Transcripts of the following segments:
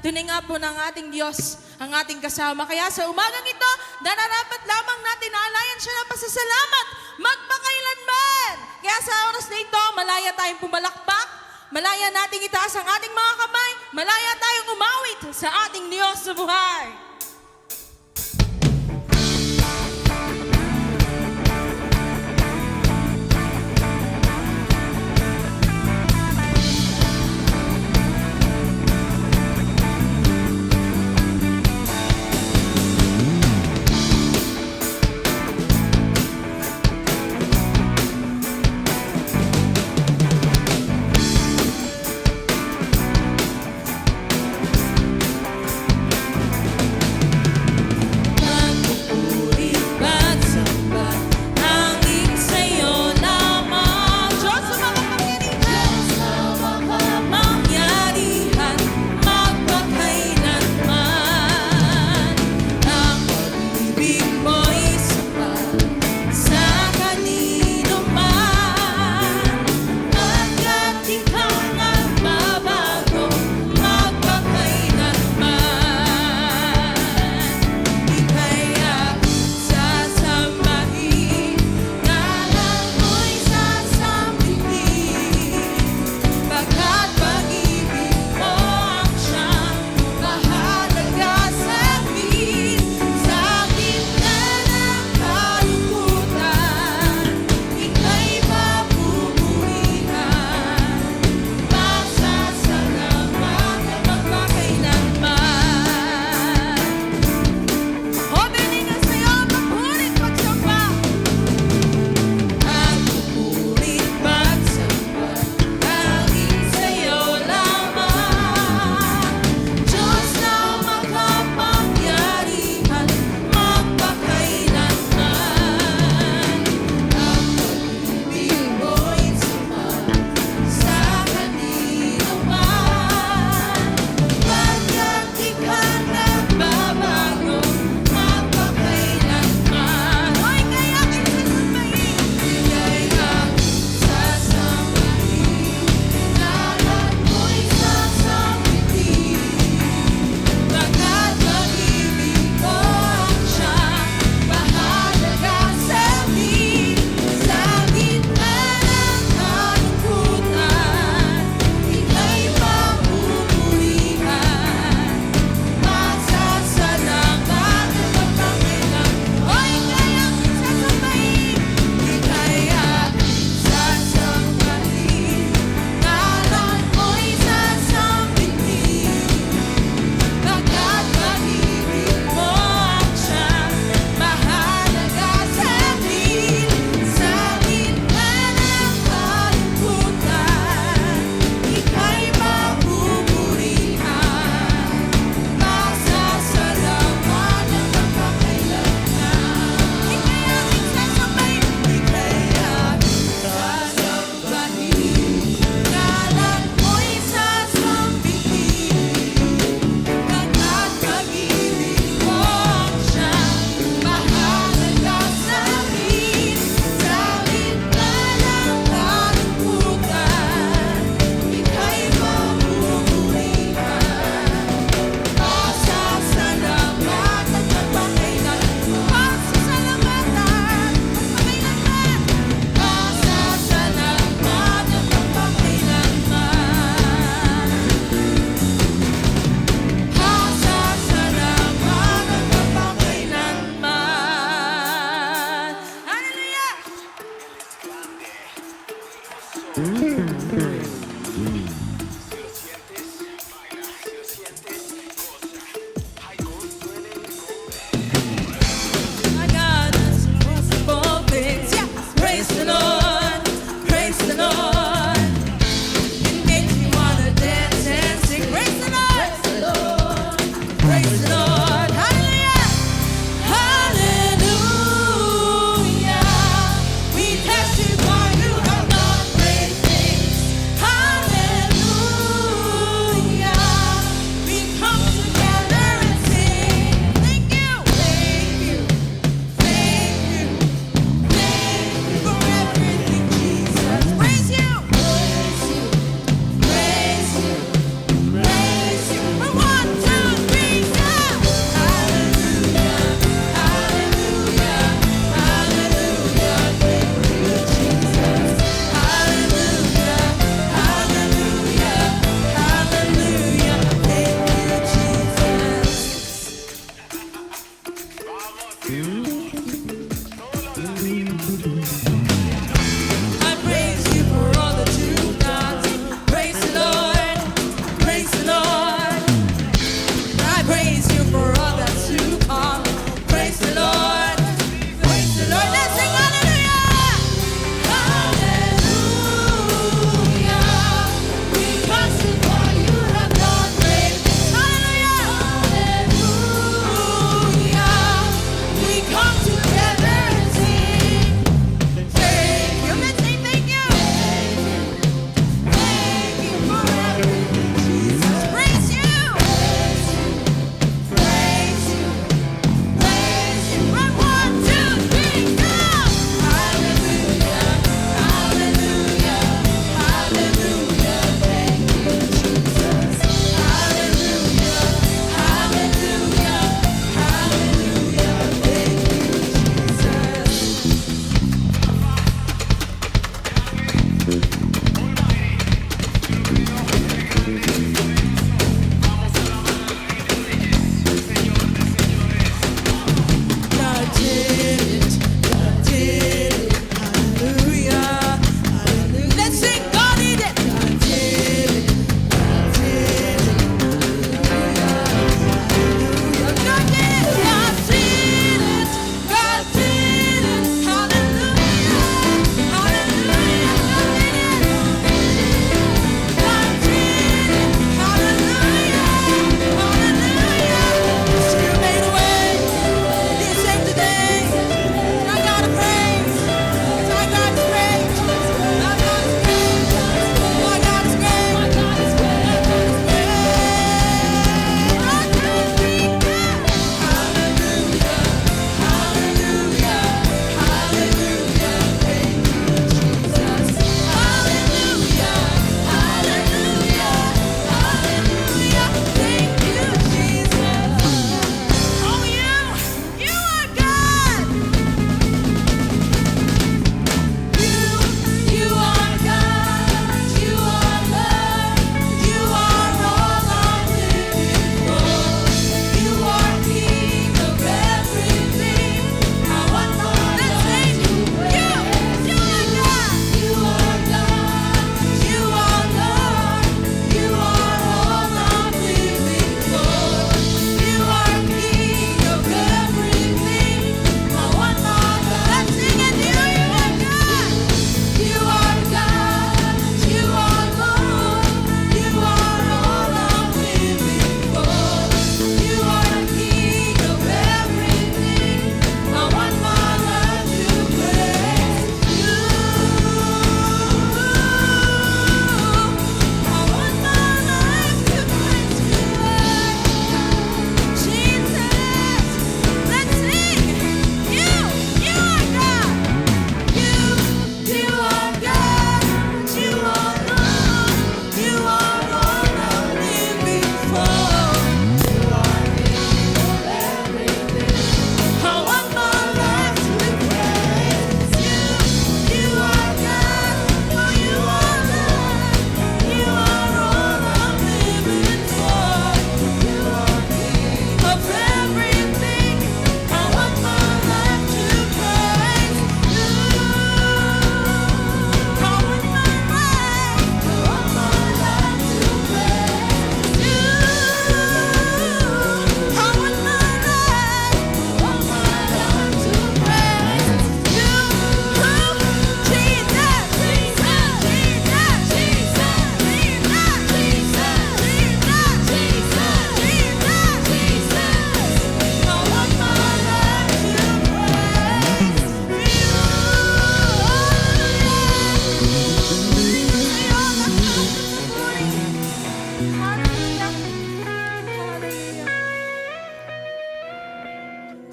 tunay nga po ng ating Diyos ang ating kasama. Kaya sa umagang ito, nararapat lamang natin na alayan siya ng pasasalamat magpakailanman. Kaya sa oras na ito, malaya tayong pumalakpak, malaya nating itaas ang ating mga kamay, malaya tayong umawit sa ating Diyos sa buhay.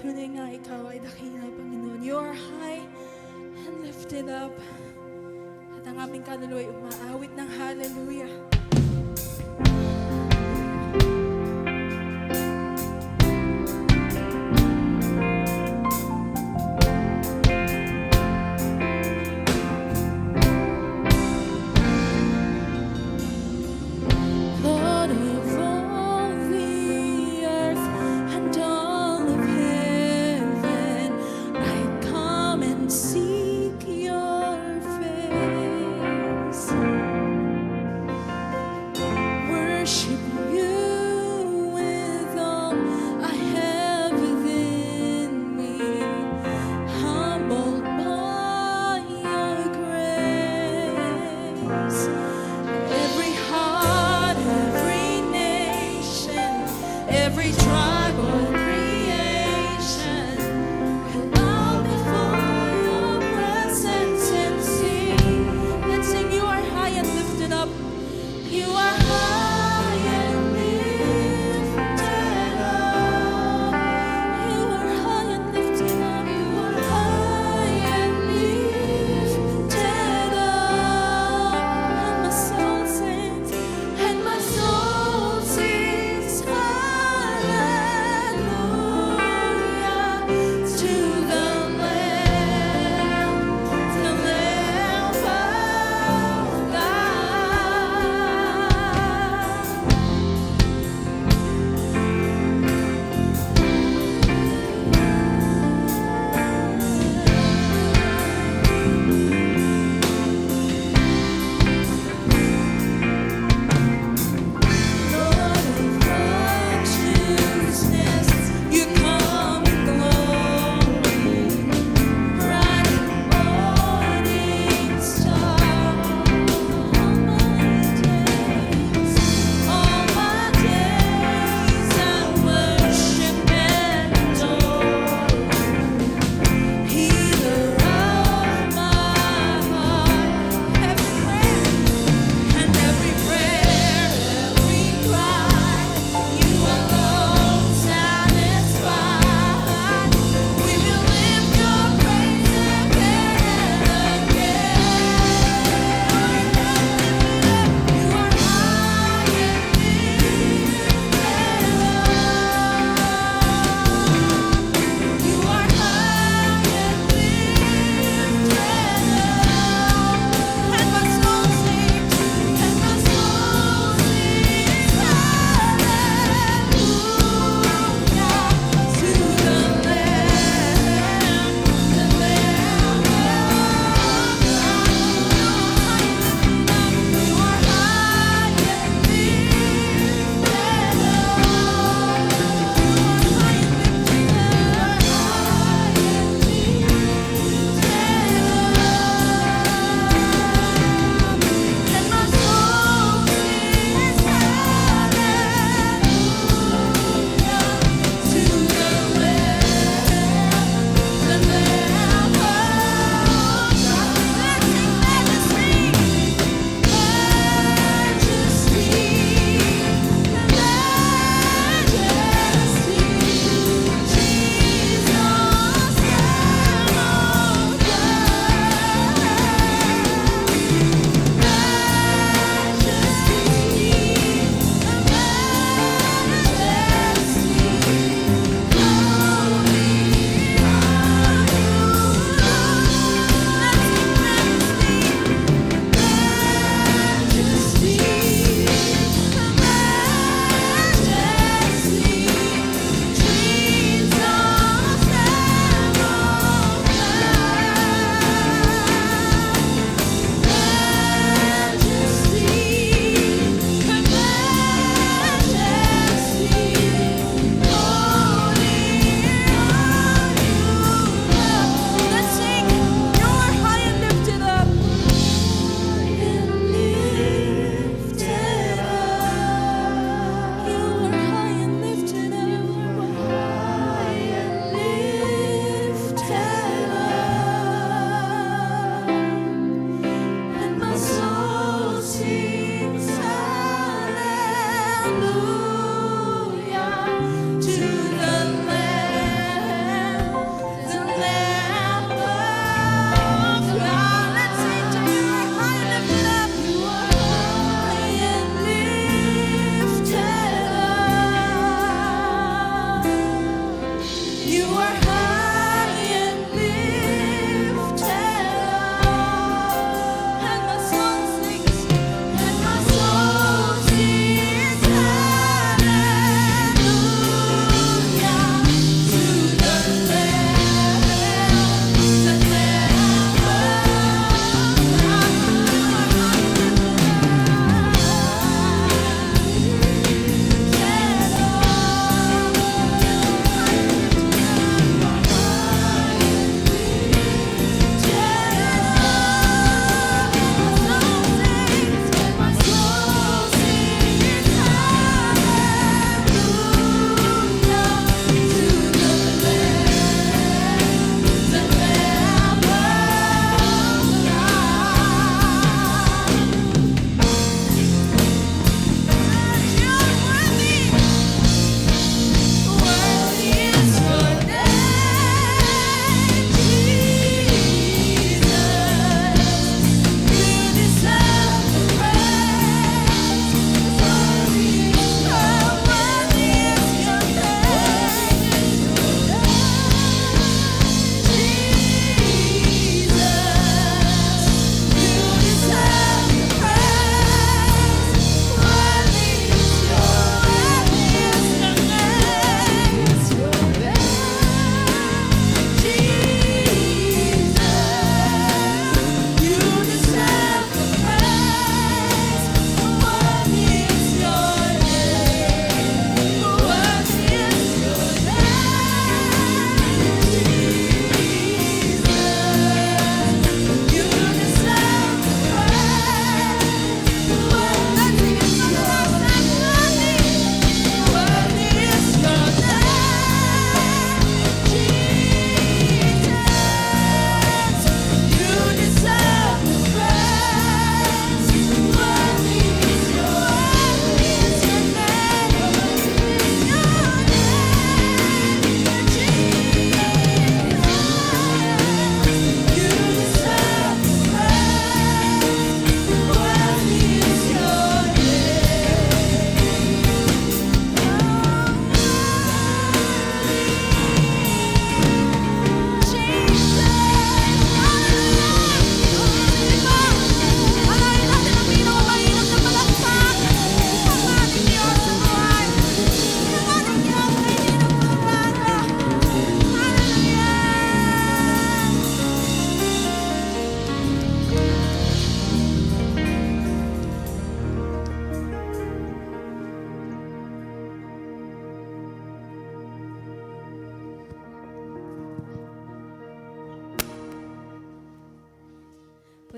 Tunay nga ikaw ay dakila, Panginoon. You are high and lifted up. At ang aming kaluluwa ay umaawit ng hallelujah. Lord of all the earth and all of heaven, I come and seek your face. Worship you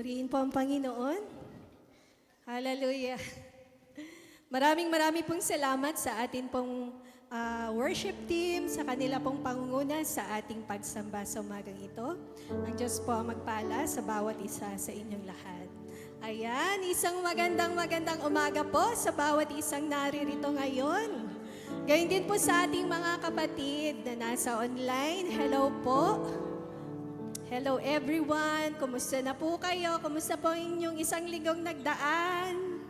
Purihin po ang Panginoon. Hallelujah. Maraming pong salamat sa atin pong worship team, sa kanila pong pangunguna sa ating pagsamba sa umagang ito. Ang Diyos po ang magpala sa bawat isa sa inyong lahat. Ayan, isang magandang umaga po sa bawat isang naririto ngayon. Gayun din po sa ating mga kapatid na nasa online. Hello po. Hello everyone. Kumusta na po kayo? Kumusta po inyong isang linggong nagdaan?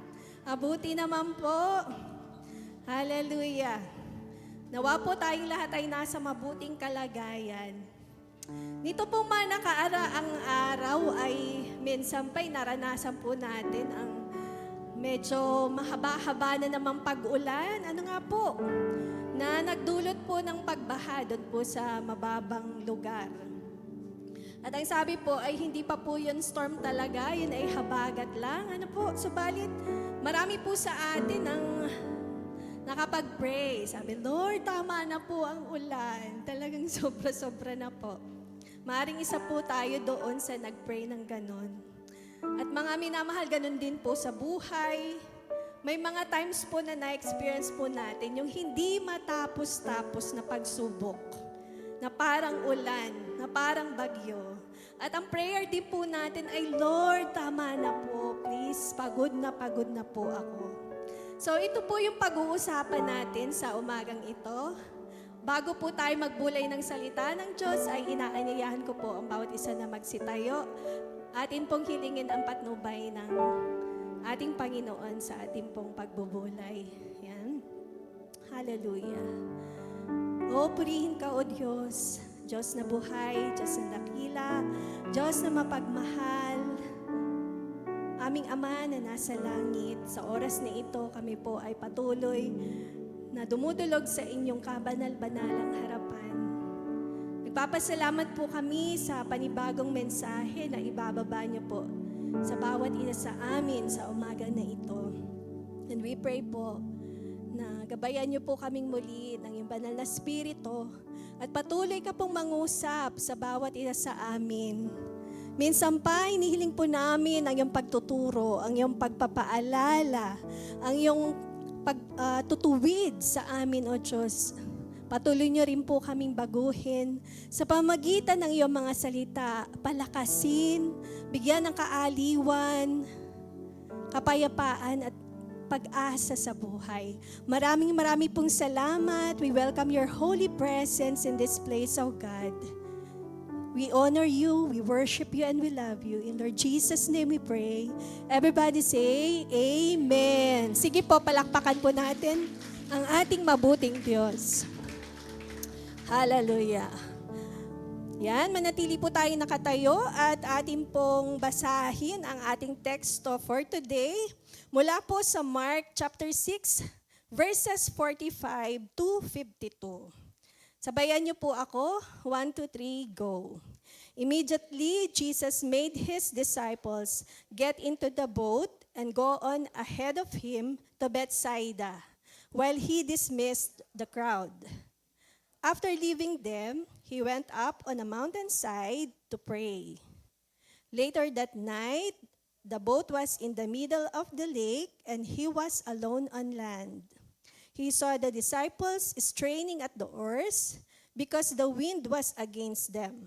Mabuti naman po. Hallelujah. Nawa po tayong lahat ay nasa mabuting kalagayan. Nito po man nakaraang araw ay minsan pa'y naranasan po natin ang medyo mahaba-haba na namang pag-ulan. Ano nga po? Na nagdulot po ng pagbaha doon po sa mababang lugar. At ang sabi po ay hindi pa po yun storm talaga, yun ay habagat lang. Ano po, subalit marami po sa atin ang nakapag-pray. Sabi, Lord, tama na po ang ulan. Talagang sobra-sobra na po. Maaring isa po tayo doon sa nag-pray ng ganon. At mga minamahal, ganon din po sa buhay. May mga times po na na-experience po natin yung hindi matapos-tapos na pagsubok. Na parang ulan, na parang bagyo. At ang prayer din po natin ay, Lord, tama na po. Please, pagod na po ako. So ito po yung pag-uusapan natin sa umagang ito. Bago po tayo magbulay ng salita ng Diyos, ay inaanyayahan ko po ang bawat isa na magsitayo. Atin pong hilingin ang patnubay ng ating Panginoon sa ating pong pagbubulay. Yan. Hallelujah. O, purihin ka, O Diyos. Diyos na buhay, Diyos na dakila, Diyos na mapagmahal. Aming Ama na nasa langit, sa oras na ito kami po ay patuloy na dumudulog sa inyong kabanal-banalang harapan. Nagpapasalamat po kami sa panibagong mensahe na ibababa niyo po sa bawat isa sa amin sa umaga na ito. And we pray po na gabayan niyo po kaming muli ng iyong banal na spirito at patuloy ka pong mangusap sa bawat isa sa amin. Minsan pa, hinihiling po namin ang iyong pagtuturo, ang iyong pagpapaalala, ang iyong pagtutuwid sa amin, O Diyos. Patuloy niyo rin po kaming baguhin sa pamagitan ng iyong mga salita, palakasin, bigyan ng kaaliwan, kapayapaan at pag-asa sa buhay. Maraming pong salamat. We welcome your holy presence in this place, O God. We honor you, we worship you, and we love you. In Lord Jesus' name we pray. Everybody say, Amen. Sige po, palakpakan po natin ang ating mabuting Diyos. Hallelujah. Yan, manatili po tayo nakatayo at ating pong basahin ang ating teksto for today. Mula po sa Mark chapter 6, verses 45 to 52. Sabayan niyo po ako. 1, 2, 3, go. Immediately, Jesus made his disciples get into the boat and go on ahead of him to Bethsaida, while he dismissed the crowd. After leaving them, he went up on a mountainside to pray. Later that night, the boat was in the middle of the lake, and he was alone on land. He saw the disciples straining at the oars because the wind was against them.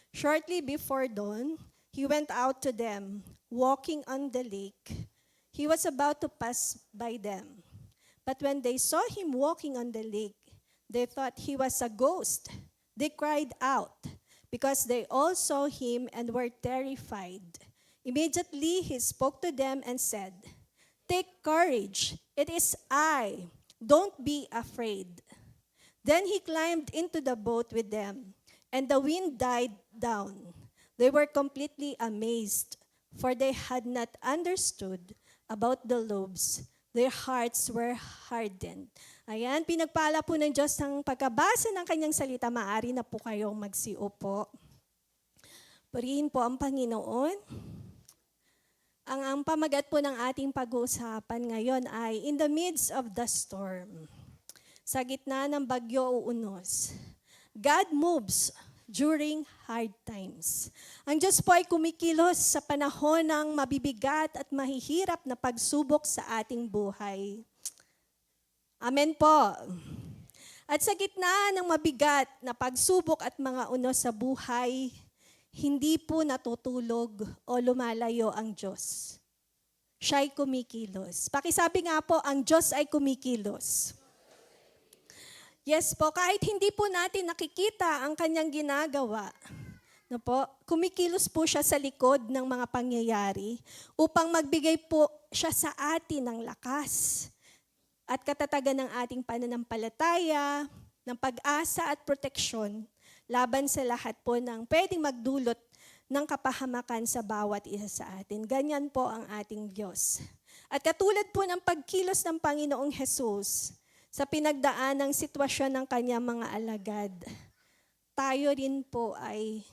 Shortly before dawn, he went out to them, walking on the lake. He was about to pass by them. But when they saw him walking on the lake, they thought he was a ghost. They cried out because they all saw him and were terrified. Immediately he spoke to them and said, "Take courage, it is I. Don't be afraid." Then he climbed into the boat with them, and the wind died down. They were completely amazed, for they had not understood about the loaves. Their hearts were hardened. Ayan, pinagpala po ng Diyos ng pagkabasa ng kanyang salita. Maaari na po kayong magsiupo. Purihin po ang Panginoon. Ang pamagat po ng ating pag-uusapan ngayon ay in the midst of the storm. Sa gitna ng bagyo o unos, God moves during hard times. Ang Diyos po ay kumikilos sa panahon ng mabibigat at mahihirap na pagsubok sa ating buhay. Amen po. At sa gitna ng mabigat na pagsubok at mga unos sa buhay, hindi po natutulog o lumalayo ang Diyos. Siya'y kumikilos. Pakisabi nga po, ang Diyos ay kumikilos. Yes po, kahit hindi po natin nakikita ang kanyang ginagawa, no po, kumikilos po siya sa likod ng mga pangyayari upang magbigay po siya sa atin ng lakas at katatagan ng ating pananampalataya, ng pag-asa at proteksyon laban sa lahat po ng pwedeng magdulot ng kapahamakan sa bawat isa sa atin. Ganyan po ang ating Diyos. At katulad po ng pagkilos ng Panginoong Hesus sa pinagdaan ng sitwasyon ng kanyang mga alagad, tayo rin po ay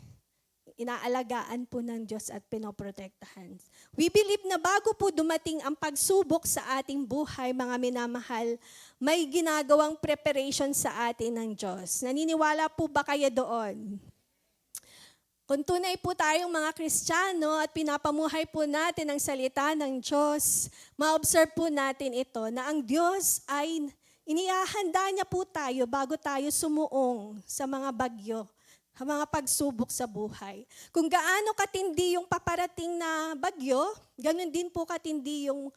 inaalagaan po ng Diyos at pinoprotektahan. We believe na bago po dumating ang pagsubok sa ating buhay, mga minamahal, may ginagawang preparation sa atin ng Diyos. Naniniwala po ba kayo doon? Kung tunay po tayong mga Kristiyano at pinapamuhay po natin ang salita ng Diyos, ma-observe po natin ito na ang Diyos ay inihahanda niya po tayo bago tayo sumuong sa mga bagyo, sa mga pagsubok sa buhay. Kung gaano katindi yung paparating na bagyo, ganun din po katindi yung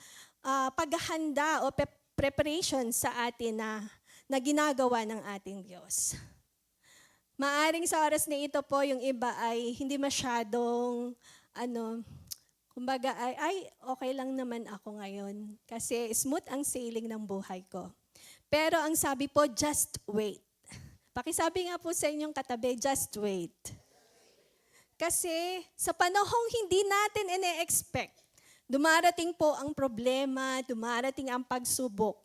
paghahanda o preparation sa atin na ginagawa ng ating Diyos. Maaring sa oras na ito po, yung iba ay hindi masyadong, kumbaga ay okay lang naman ako ngayon kasi smooth ang sailing ng buhay ko. Pero ang sabi po, just wait. Pakisabi nga po sa inyong katabi, just wait. Kasi sa panahong hindi natin ine-expect, dumarating po ang problema, dumarating ang pagsubok.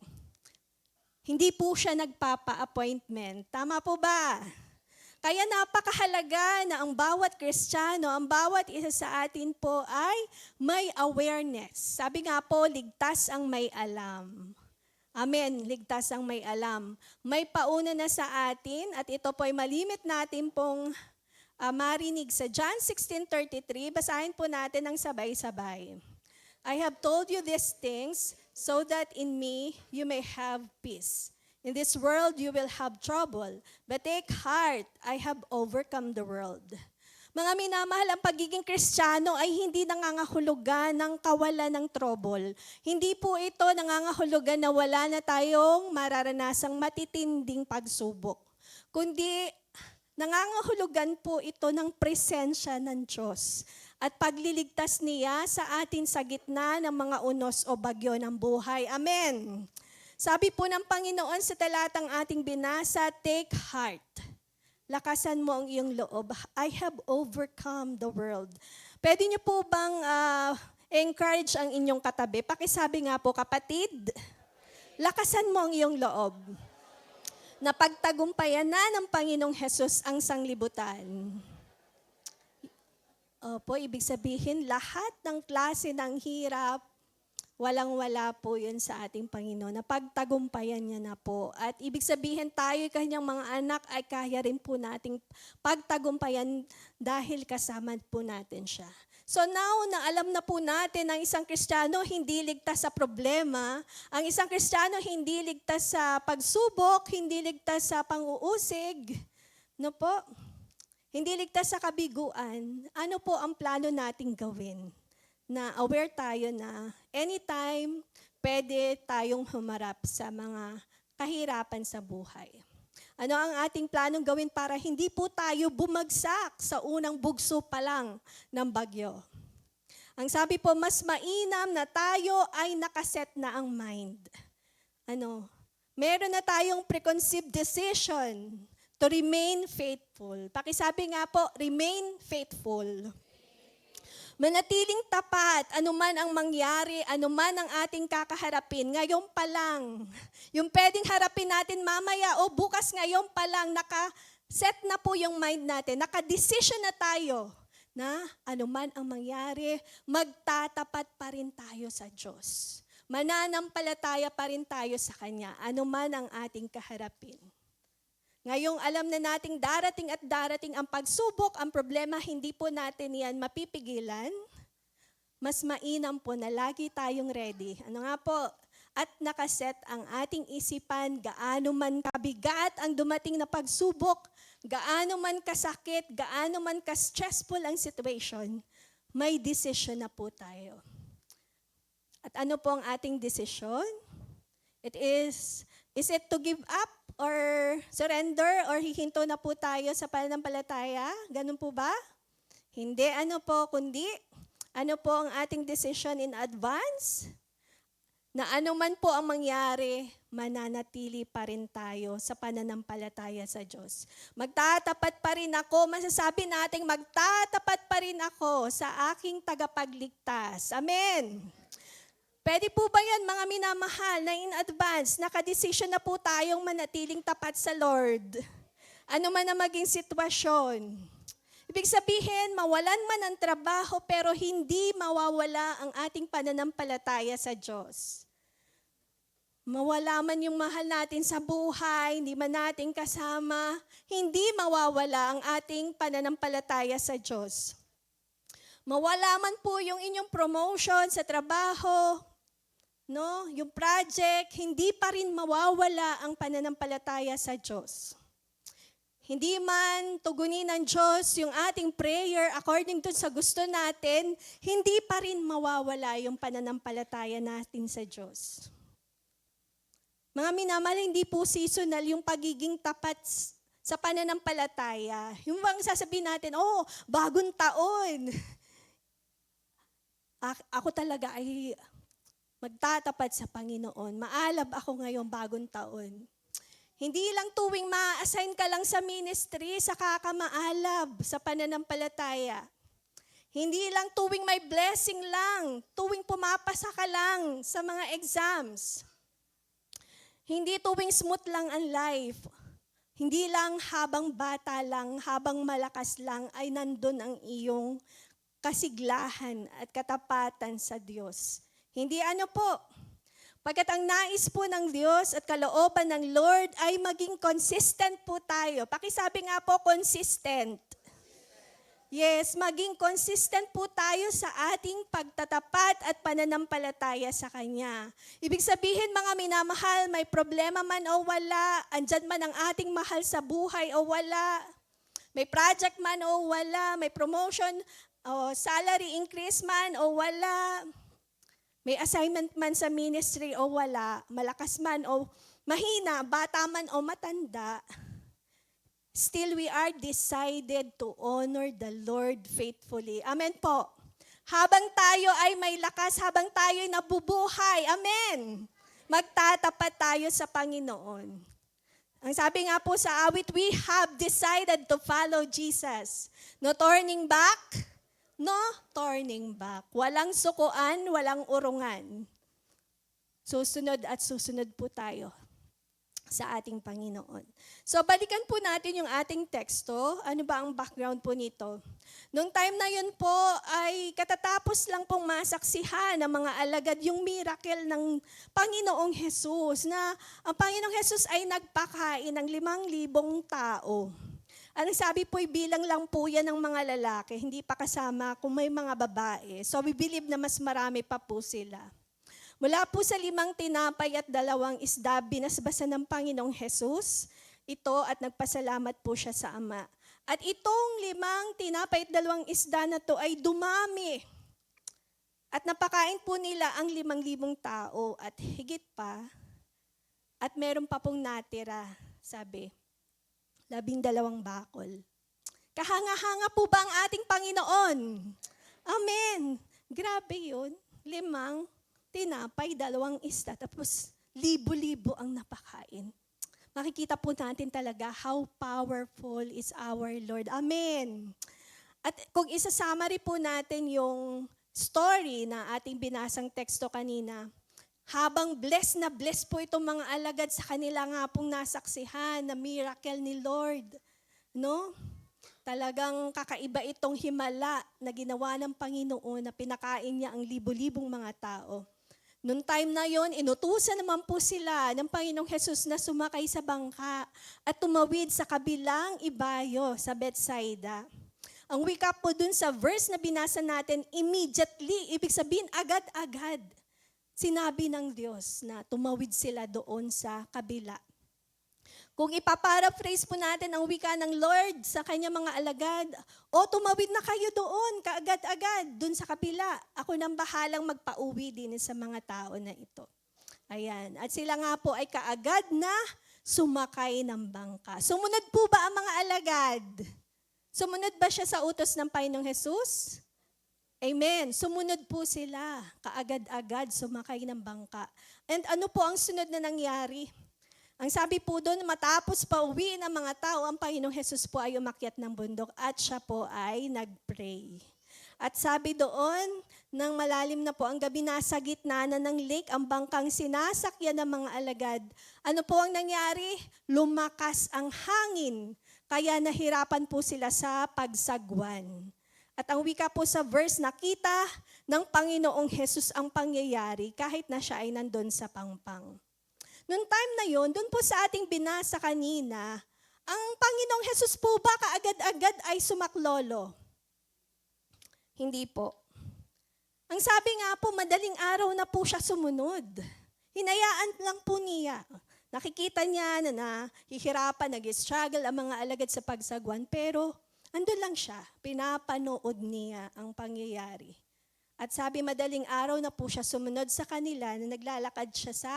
Hindi po siya nagpapa-appointment. Tama po ba? Kaya napakahalaga na ang bawat Kristiyano, ang bawat isa sa atin po ay may awareness. Sabi nga po, ligtas ang may alam. Amen, ligtas ang may alam. May pauna na sa atin at ito po ay malimit natin pong marinig sa John 16:33. Basahin po natin ang sabay-sabay. I have told you these things so that in me you may have peace. In this world you will have trouble, but take heart, I have overcome the world. Mga minamahal, ang pagiging Kristiyano ay hindi nangangahulugan ng kawalan ng trouble. Hindi po ito nangangahulugan na wala na tayong mararanasang matitinding pagsubok. Kundi nangangahulugan po ito ng presensya ng Diyos at pagliligtas niya sa atin sa gitna ng mga unos o bagyo ng buhay. Amen. Sabi po ng Panginoon sa talatang ating binasa, take heart. Lakasan mo ang iyong loob. I have overcome the world. Pwede niyo po bang encourage ang inyong katabi? Pakisabi nga po, kapatid, lakasan mo ang iyong loob. Napagtagumpayan na ng Panginoong Hesus ang sanglibutan. Opo, ibig sabihin, lahat ng klase ng hirap, walang-wala po yun sa ating Panginoon. Napagtagumpayan niya na po. At ibig sabihin tayo, kanyang mga anak, ay kaya rin po nating pagtagumpayan dahil kasama po natin siya. So now na alam na po natin ang isang Kristiyano hindi ligtas sa problema, ang isang Kristiyano hindi ligtas sa pagsubok, hindi ligtas sa pang-uusig, no po? Hindi ligtas sa kabiguan. Ano po ang plano nating gawin? Na aware tayo na anytime pwede tayong humarap sa mga kahirapan sa buhay. Ano ang ating planong gawin para hindi po tayo bumagsak sa unang bugso pa lang ng bagyo? Ang sabi po, mas mainam na tayo ay nakaset na ang mind. Meron na tayong preconceived decision to remain faithful. Pakisabi nga po, remain faithful. Manatiling tapat, anuman ang mangyari, anuman ang ating kakaharapin, ngayon pa lang. Yung pwedeng harapin natin mamaya o bukas ngayon pa lang, naka-set na po yung mind natin, naka-decision na tayo na anuman ang mangyari, magtatapat pa rin tayo sa Diyos. Mananampalataya pa rin tayo sa Kanya, anuman ang ating kaharapin. Ngayong alam na nating darating at darating ang pagsubok, ang problema hindi po natin yan mapipigilan. Mas mainam po na lagi tayong ready. Ano nga po? At nakaset ang ating isipan, gaano man kabigat ang dumating na pagsubok, gaano man kasakit, gaano man ka-stressful ang situation, may decision na po tayo. At ano po ang ating decision? Is it to give up or surrender or hihinto na po tayo sa pananampalataya? Ganun po ba? Hindi, kundi ano po ang ating decision in advance? Na ano man po ang mangyari, mananatili pa rin tayo sa pananampalataya sa Diyos. Magtatapat pa rin ako, masasabi nating magtatapat pa rin ako sa aking tagapagligtas. Amen. Pwede po ba yan mga minamahal na in advance, nakadesisyon na po tayong manatiling tapat sa Lord? Ano man ang maging sitwasyon. Ibig sabihin, mawalan man ang trabaho pero hindi mawawala ang ating pananampalataya sa Diyos. Mawala man yung mahal natin sa buhay, hindi man natin kasama, hindi mawawala ang ating pananampalataya sa Diyos. Mawala man po yung inyong promotion sa trabaho, no? Yung project, hindi pa rin mawawala ang pananampalataya sa Diyos. Hindi man tugunin ng Diyos yung ating prayer according to sa gusto natin, hindi pa rin mawawala yung pananampalataya natin sa Diyos. Mga minamahal, hindi po seasonal yung pagiging tapat sa pananampalataya. Yung bang sasabihin natin, bagong taon. Ako talaga ay magtatapat sa Panginoon. Maalab ako ngayong bagong taon. Hindi lang tuwing ma-assign ka lang sa ministry, saka ka maalab sa pananampalataya. Hindi lang tuwing may blessing lang, tuwing pumapasa ka lang sa mga exams. Hindi tuwing smooth lang ang life. Hindi lang habang bata lang, habang malakas lang ay nandun ang iyong kasiglahan at katapatan sa Diyos. Hindi pagkat ang nais po ng Diyos at kalooban ng Lord ay maging consistent po tayo. Pakisabi nga po, consistent. Yes, maging consistent po tayo sa ating pagtatapat at pananampalataya sa Kanya. Ibig sabihin mga minamahal, may problema man o wala, andyan man ang ating mahal sa buhay o wala, may project man o wala, may promotion o salary increase man o wala, may assignment man sa ministry o wala, malakas man o mahina, bata man o matanda, still we are decided to honor the Lord faithfully. Amen po. Habang tayo ay may lakas, habang tayo ay nabubuhay, amen, magtatapat tayo sa Panginoon. Ang sabi nga po sa awit, we have decided to follow Jesus. No turning back, no turning back. Walang sukuan, walang urungan. Susunod at susunod po tayo sa ating Panginoon. So balikan po natin yung ating teksto. Ano ba ang background po nito? Nung time na yun po ay katatapos lang pong masaksihan ng mga alagad yung miracle ng Panginoong Jesus na ang Panginoong Jesus ay nagpakain ng 5,000 tao. Ang sabi po'y bilang lang po yan ng mga lalaki, hindi pa kasama kung may mga babae. So we believe na mas marami pa po sila. Mula po sa 5 tinapay at 2 isda, binasbasan ng Panginoong Jesus ito at nagpasalamat po siya sa Ama. At itong 5 tinapay at 2 isda na to ay dumami. At napakain po nila ang 5,000 tao at higit pa. At meron pa pong natira, sabi. 12 bakol. Kahanga-hanga po ba ang ating Panginoon? Amen. Grabe yun. 5 tinapay, 2 isda, tapos libo-libo ang napakain. Makikita po natin talaga how powerful is our Lord. Amen. At kung isa-summary po natin yung story na ating binasang teksto kanina, habang blessed na blessed po itong mga alagad sa kanila nga pong nasaksihan na miracle ni Lord. No? Talagang kakaiba itong himala na ginawa ng Panginoon na pinakain niya ang libo-libong mga tao. Noong time na yon, inutusan naman po sila ng Panginoong Hesus na sumakay sa bangka at tumawid sa kabilang ibayo sa Bethsaida. Ang wika po dun sa verse na binasa natin, immediately, ibig sabihin agad-agad, sinabi ng Diyos na tumawid sila doon sa kabila. Kung ipaparaphrase po natin ang wika ng Lord sa kanyang mga alagad, tumawid na kayo doon, kaagad-agad, doon sa kabila. Ako nang bahalang magpauwi din sa mga tao na ito. Ayan. At sila nga po ay kaagad na sumakay ng bangka. Sumunod po ba ang mga alagad? Sumunod ba siya sa utos ng Panginoong Hesus? Amen. Sumunod po sila, kaagad-agad sumakay ng bangka. And ano po ang sunod na nangyari? Ang sabi po doon, matapos pa uwi ng mga tao, ang Panginoong Hesus po ay umakyat ng bundok at siya po ay nag-pray. At sabi doon, nang malalim na po ang gabi, nasa gitna na ng lake, ang bangkang sinasakyan ng mga alagad. Ano po ang nangyari? Lumakas ang hangin, kaya nahirapan po sila sa pagsagwan. At ang wika po sa verse, nakita ng Panginoong Hesus ang pangyayari kahit na siya ay nandun sa pangpang. Noong time na yon, doon po sa ating binasa kanina, ang Panginoong Hesus po ba kaagad-agad ay sumaklolo? Hindi po. Ang sabi nga po, madaling araw na po siya sumunod. Hinayaan lang po niya. Nakikita niya na hihirapan, nag-struggle ang mga alagad sa pagsagwan, pero andun lang siya, pinapanood niya ang pangyayari. At sabi, madaling araw na po siya sumunod sa kanila na naglalakad siya sa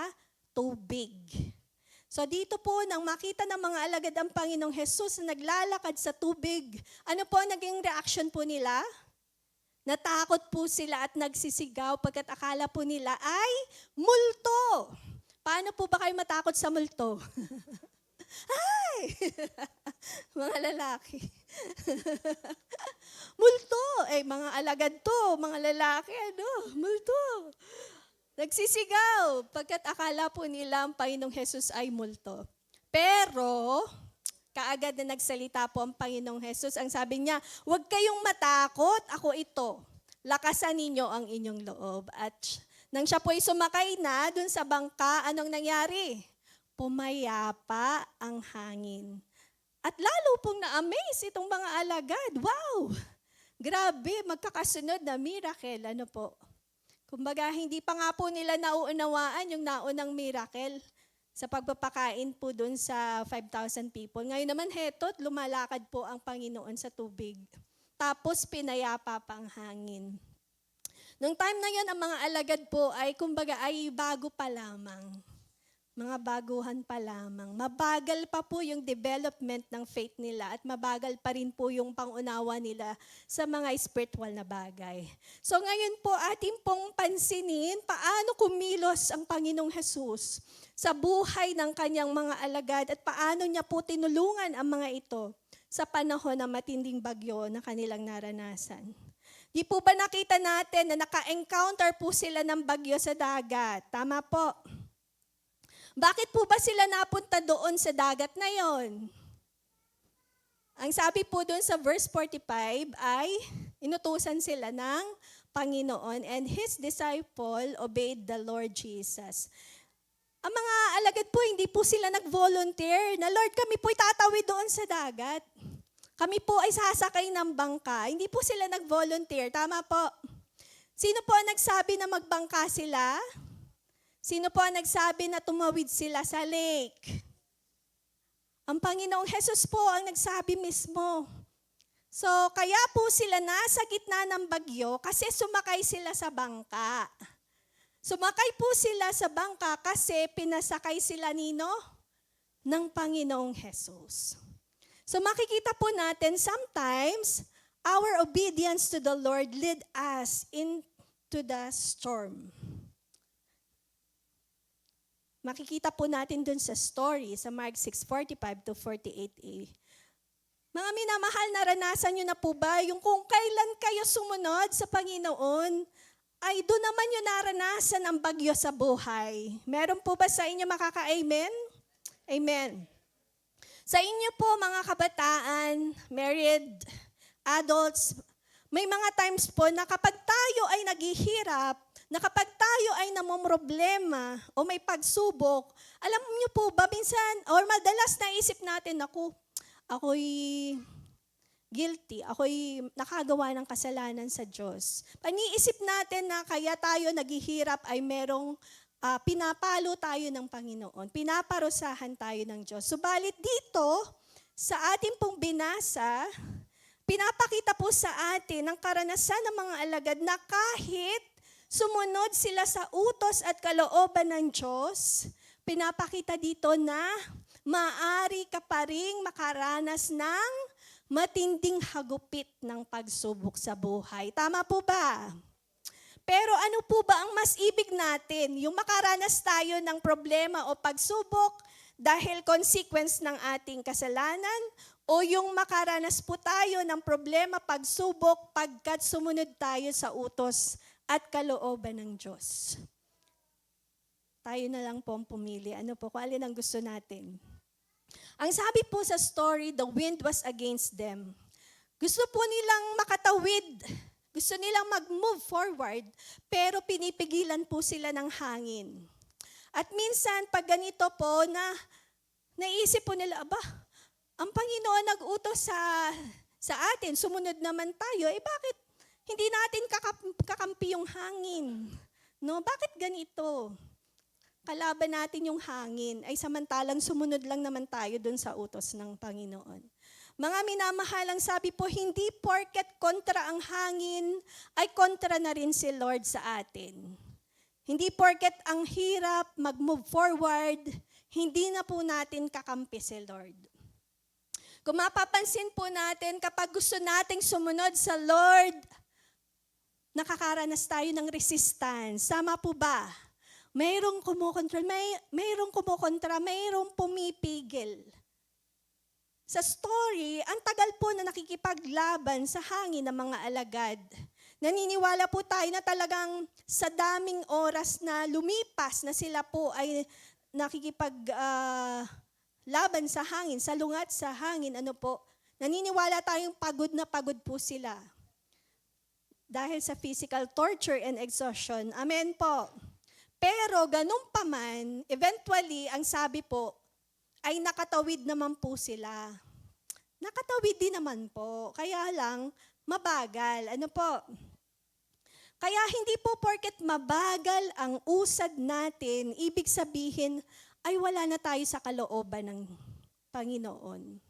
tubig. So dito po, nang makita ng mga alagad ang Panginoong Hesus na naglalakad sa tubig, ano po ang naging reaction po nila? Natakot po sila at nagsisigaw pagkat akala po nila ay multo. Paano po ba kayo matakot sa multo? Ay! Mga lalaki. Multo! Mga alagad to, mga lalaki, multo. Nagsisigaw, pagkat akala po nila ang Panginoong Hesus ay multo. Pero, kaagad na nagsalita po ang Panginoong Hesus, ang sabi niya, huwag kayong matakot, ako ito. Lakasan ninyo ang inyong loob. At nang siya po ay sumakay na dun sa bangka, anong nangyari? Pumayapa ang hangin. At lalo pong na-amaze itong mga alagad. Wow! Grabe, magkakasunod na miracle. Ano po? Kumbaga, hindi pa nga po nila nauunawaan yung naunang miracle sa pagpapakain po dun sa 5,000 people. Ngayon naman, heto't lumalakad po ang Panginoon sa tubig. Tapos, pinayapa pa ang hangin. Nung time na yun, ang mga alagad po ay, kumbaga, ay bago pa lamang. Mga baguhan pa lamang. Mabagal pa po yung development ng faith nila at mabagal pa rin po yung pangunawa nila sa mga spiritual na bagay. So ngayon po ating pong pansinin paano kumilos ang Panginoong Hesus sa buhay ng kanyang mga alagad at paano niya po tinulungan ang mga ito sa panahon ng matinding bagyo na kanilang naranasan. Di po ba nakita natin na naka-encounter po sila ng bagyo sa dagat? Tama po. Bakit po ba sila napunta doon sa dagat na yon? Ang sabi po doon sa verse 45 ay inutusan sila ng Panginoon and His disciple obeyed the Lord Jesus. Ang mga alagad po, hindi po sila nag-volunteer na, Lord, kami po itatawid doon sa dagat. Kami po ay sasakay ng bangka. Hindi po sila nag-volunteer. Tama po. Sino po ang nagsabi na magbangka sila? Sino po ang nagsabi na tumawid sila sa lake? Ang Panginoong Hesus po ang nagsabi mismo. So, kaya po sila nasa gitna ng bagyo kasi sumakay sila sa bangka. Sumakay po sila sa bangka kasi pinasakay sila nino ng Panginoong Hesus. So, makikita po natin sometimes our obedience to the Lord lead us into the storm. Makikita po natin dun sa story, sa Mark 6:45 to 48a. Mga minamahal, naranasan nyo na po ba yung kung kailan kayo sumunod sa Panginoon, ay doon naman yung naranasan ang bagyo sa buhay. Meron po ba sa inyo makaka-amen? Amen. Sa inyo po mga kabataan, married, adults, may mga times po na kapag tayo ay naghihirap, na kapag tayo ay namomroblema o may pagsubok, alam niyo po ba minsan, or madalas naisip natin, ako'y guilty, ako'y nakagawa ng kasalanan sa Diyos. Paniisip natin na kaya tayo naghihirap ay merong pinapalo tayo ng Panginoon, pinaparusahan tayo ng Diyos. Subalit dito, sa ating pong binasa, pinapakita po sa atin ang karanasan ng mga alagad na kahit sumunod sila sa utos at kalooban ng Diyos, pinapakita dito na maaari ka pa ring makaranas ng matinding hagupit ng pagsubok sa buhay. Tama po ba? Pero ano po ba ang mas ibig natin? Yung makaranas tayo ng problema o pagsubok dahil consequence ng ating kasalanan, o yung makaranas po tayo ng problema, pagsubok pagkat sumunod tayo sa utos at kalooban ng Diyos? Tayo na lang po ang pumili. Ano po, kung alin ang gusto natin? Ang sabi po sa story, the wind was against them. Gusto po nilang makatawid. Gusto nilang mag-move forward, pero pinipigilan po sila ng hangin. At minsan, pag ganito po, naisip po nila, ang Panginoon nag-utos sa atin, sumunod naman tayo, bakit hindi natin kakampi yung hangin? No, bakit ganito? Kalaban natin yung hangin, ay samantalang sumunod lang naman tayo dun sa utos ng Panginoon. Mga minamahalang, sabi po, hindi porket kontra ang hangin, ay kontra na rin si Lord sa atin. Hindi porket ang hirap mag-move forward, hindi na po natin kakampi si Lord. Kung mapapansin po natin, kapag gusto nating sumunod sa Lord, nakakaranas tayo ng resistance. Sama po ba? Mayroong kumukontra, mayroong pumipigil. Sa story, ang tagal po na nakikipaglaban sa hangin ng mga alagad. Naniniwala po tayo na talagang sa daming oras na lumipas na sila po ay nakikipaglaban sa hangin, salungat sa hangin, naniniwala tayong pagod na pagod po sila. Dahil sa physical torture and exhaustion. Amen po. Pero ganun pa man, eventually, ang sabi po, ay nakatawid naman po sila. Nakatawid din naman po. Kaya lang, mabagal. Kaya hindi po porket mabagal ang usad natin, ibig sabihin ay wala na tayo sa kalooban ng Panginoon.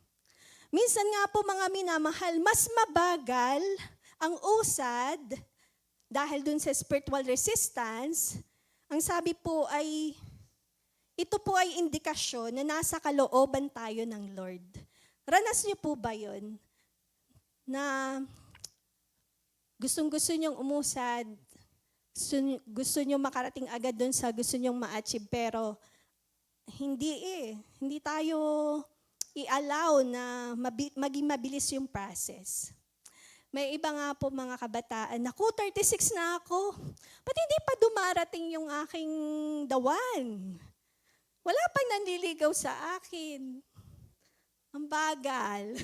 Minsan nga po mga minamahal, mas mabagal ang usad dahil dun sa spiritual resistance. Ang sabi po ay, ito po ay indikasyon na nasa kalooban tayo ng Lord. Ranas niyo po ba yun? Na gustong-gusto niyong umusad, gusto niyong makarating agad dun sa gusto niyong ma-achieve, pero hindi tayo i-allow na maging mabilis yung process. May iba nga po mga kabataan, 36 na ako. Ba't hindi pa dumarating yung aking dawan? Wala pang nanliligaw sa akin. Ang bagal.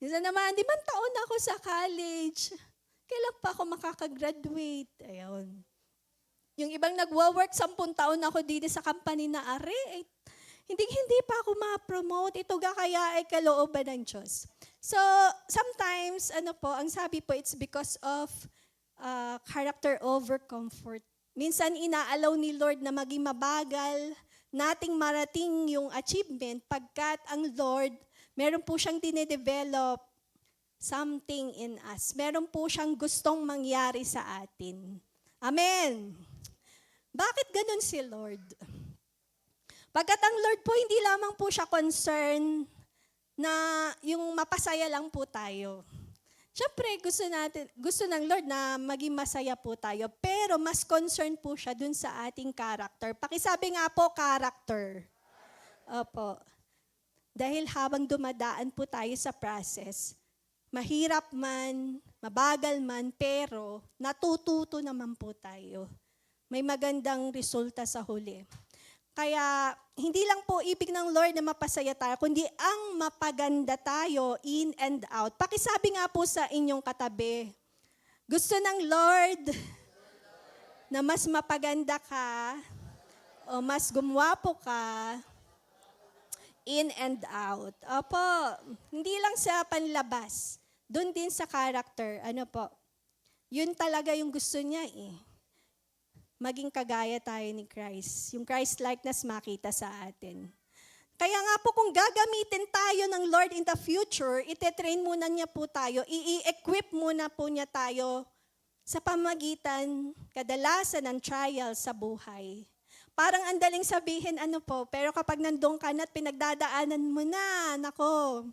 Isa naman, 5 taon na ako sa college. Kailan pa ako makakagraduate? Ayun. Yung ibang nagwo-work, 10 taon ako dito sa company na are. Hindi pa ako ma-promote. Ito kaya ay kalooban ng Diyos. So, sometimes, ang sabi po, it's because of character over comfort. Minsan, inaalaw ni Lord na maging mabagal, nating marating yung achievement, pagkat ang Lord, meron po siyang dinedevelop something in us. Meron po siyang gustong mangyari sa atin. Amen. Bakit ganun si Lord? Pagkat ang Lord po, hindi lamang po siya concerned na yung mapasaya lang po tayo. Siyempre, gusto ng Lord na maging masaya po tayo, pero mas concerned po siya dun sa ating character. Pakisabi nga po, character. Opo. Dahil habang dumadaan po tayo sa process, mahirap man, mabagal man, pero natututo naman po tayo. May magandang resulta sa huli. Kaya hindi lang po ibig ng Lord na mapasaya tayo, kundi ang mapaganda tayo in and out. Pakisabi nga po sa inyong katabi, gusto ng Lord na mas mapaganda ka o mas gumwapo ka in and out. Opo, hindi lang sa panlabas, doon din sa character. Ano po, yun talaga yung gusto niya eh. Maging kagaya tayo ni Christ. Yung Christ-likeness makita sa atin. Kaya nga po kung gagamitin tayo ng Lord in the future, ite-train muna niya po tayo, i-equip muna po niya tayo sa pamagitan, kadalasan ng trial sa buhay. Parang ang daling sabihin ano po, pero kapag nandun ka na at pinagdadaanan mo na, nako,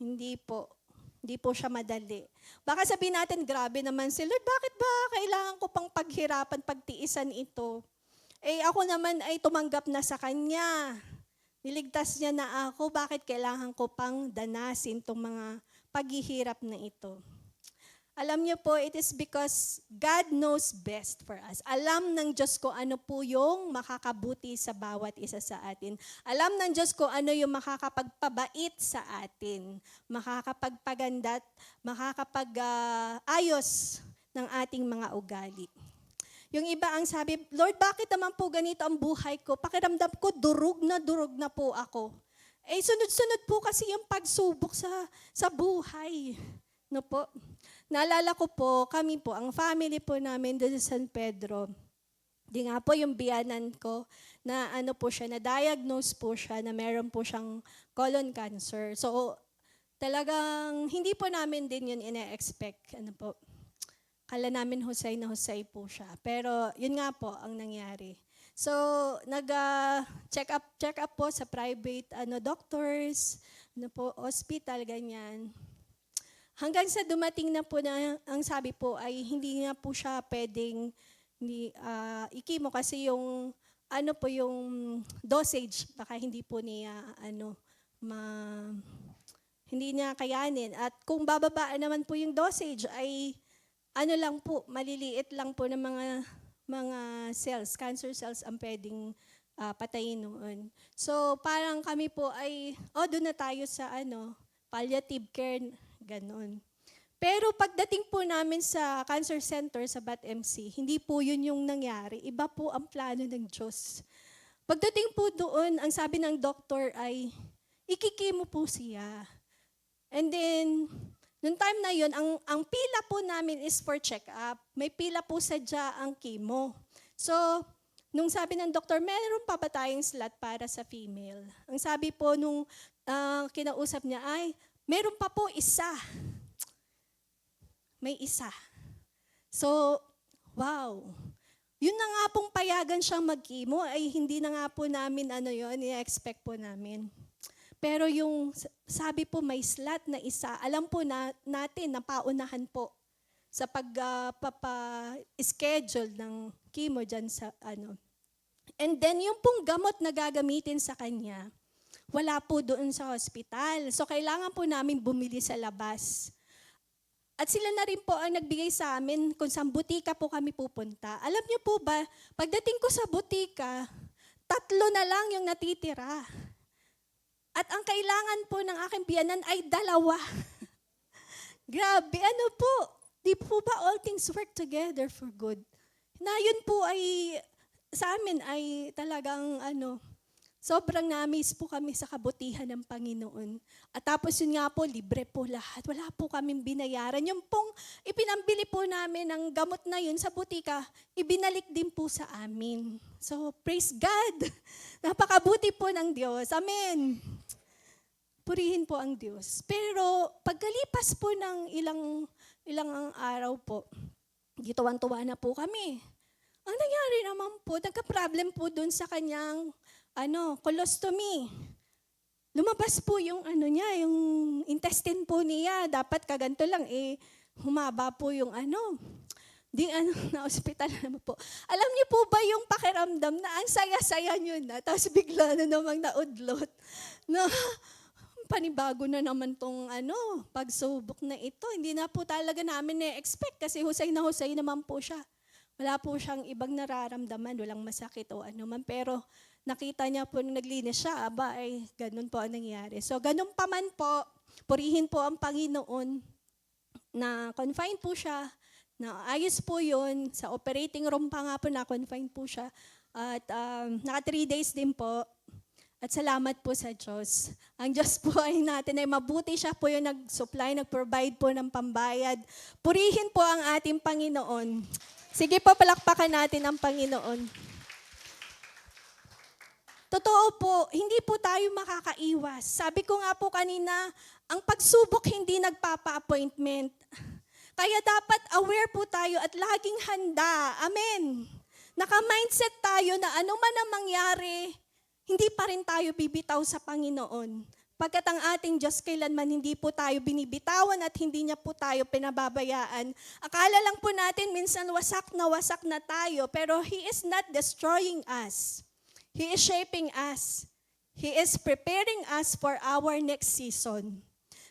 hindi po. Hindi po siya madali. Baka sabihin natin, grabe naman si Lord, bakit ba kailangan ko pang paghirapan, pagtiisan ito? Eh ako naman ay tumanggap na sa Kanya. Niligtas niya na ako, bakit kailangan ko pang danasin itong mga paghihirap na ito? Alam niyo po, it is because God knows best for us. Alam ng Diyos ko ano po yung makakabuti sa bawat isa sa atin. Alam ng Diyos ko ano yung makakapagpabait sa atin, makakapagpaganda at makakapag-ayos ng ating mga ugali. Yung iba ang sabi, Lord, bakit naman po ganito ang buhay ko? Pakiramdam ko, durog na po ako. Eh, sunod-sunod po kasi yung pagsubok sa buhay. No po? Naalala ko po, kami po, ang family po namin doon sa San Pedro, di nga po yung biyanan ko, na ano po siya, na-diagnose po siya, na meron po siyang colon cancer. So, talagang hindi po namin din yun ina-expect. Ano po, kala namin husay na husay po siya. Pero yun nga po ang nangyari. So, check up po sa private doctors, hospital, ganyan. Hanggang sa dumating na po na ang sabi po ay hindi nga po siya pwedeng i-chemo kasi yung yung dosage baka hindi po niya hindi niya kayanin, at kung bababaan naman po yung dosage ay lang po, maliliit lang po ng mga cells, cancer cells ang pwedeng patayin noon. So parang kami po ay doon na tayo sa palliative care. Ganon. Pero pagdating po namin sa cancer center sa BAT-MC, hindi po yun yung nangyari. Iba po ang plano ng Diyos. Pagdating po doon, ang sabi ng doktor ay, ikikimo po siya. And then, noong time na yun, ang pila po namin is for check-up. May pila po sadya ang chemo. So, nung sabi ng doktor, meron pa ba tayong slot para sa female? Ang sabi po nung kinausap niya ay, meron pa po isa. May isa. So, wow. Yun na nga pong payagan siyang mag-chemo ay hindi na nga po namin i-expect po namin. Pero yung sabi po may slot na isa, alam po natin na paunahan po sa pagpapa-schedule ng chemo dyan sa And then yung pong gamot na gagamitin sa kanya, wala po doon sa hospital. So, kailangan po namin bumili sa labas. At sila na rin po ang nagbigay sa amin kung saan butika po kami pupunta. Alam niyo po ba, pagdating ko sa butika, 3 na lang yung natitira. At ang kailangan po ng aking biyanan ay 2. Grabe, po? Di po ba all things work together for good? Na yun po ay, sa amin ay talagang sobrang na-amaze po kami sa kabutihan ng Panginoon. At tapos yun nga po, libre po lahat. Wala po kaming binayaran. Yung pong ipinambili po namin ng gamot na yun sa butika, ibinalik din po sa amin. So, praise God. Napakabuti po ng Diyos. Amen. Purihin po ang Diyos. Pero pagkalipas po ng ilang araw po, gituwan-tuwa na po kami. Ang nangyari naman po, nagka-problem po dun sa kanyang colostomy. Lumabas po yung yung intestine po niya. Dapat kaganto lang humaba po yung na ospital naman po. Alam niyo po ba yung pakiramdam na ang saya-saya niyo na, tapos bigla na namang naudlot na panibago na naman tong pagsubok na ito. Hindi na po talaga namin na-expect kasi husay na husay naman po siya. Wala po siyang ibang nararamdaman, walang masakit o man. Pero nakita niya po nung naglinis siya, ganun po ang nangyari. So ganun pa man po, purihin po ang Panginoon na confined po siya, Naayos po yun. Sa operating room pa nga po, na-confine po siya. At naka 3 days din po. At salamat po sa Diyos. Ang Diyos po ay natin ay mabuti, siya po yung nag-supply, nag-provide po ng pambayad. Purihin po ang ating Panginoon. Sige po, palakpakan natin ang Panginoon. Totoo po, hindi po tayo makakaiwas. Sabi ko nga po kanina, ang pagsubok hindi nagpapa-appointment. Kaya dapat aware po tayo at laging handa. Amen. Naka-mindset tayo na ano man ang mangyari, hindi pa rin tayo bibitaw sa Panginoon. Pagkat ang ating Diyos kailanman hindi po tayo binibitawan at hindi niya po tayo pinababayaan. Akala lang po natin minsan wasak na tayo, pero He is not destroying us. He is shaping us. He is preparing us for our next season.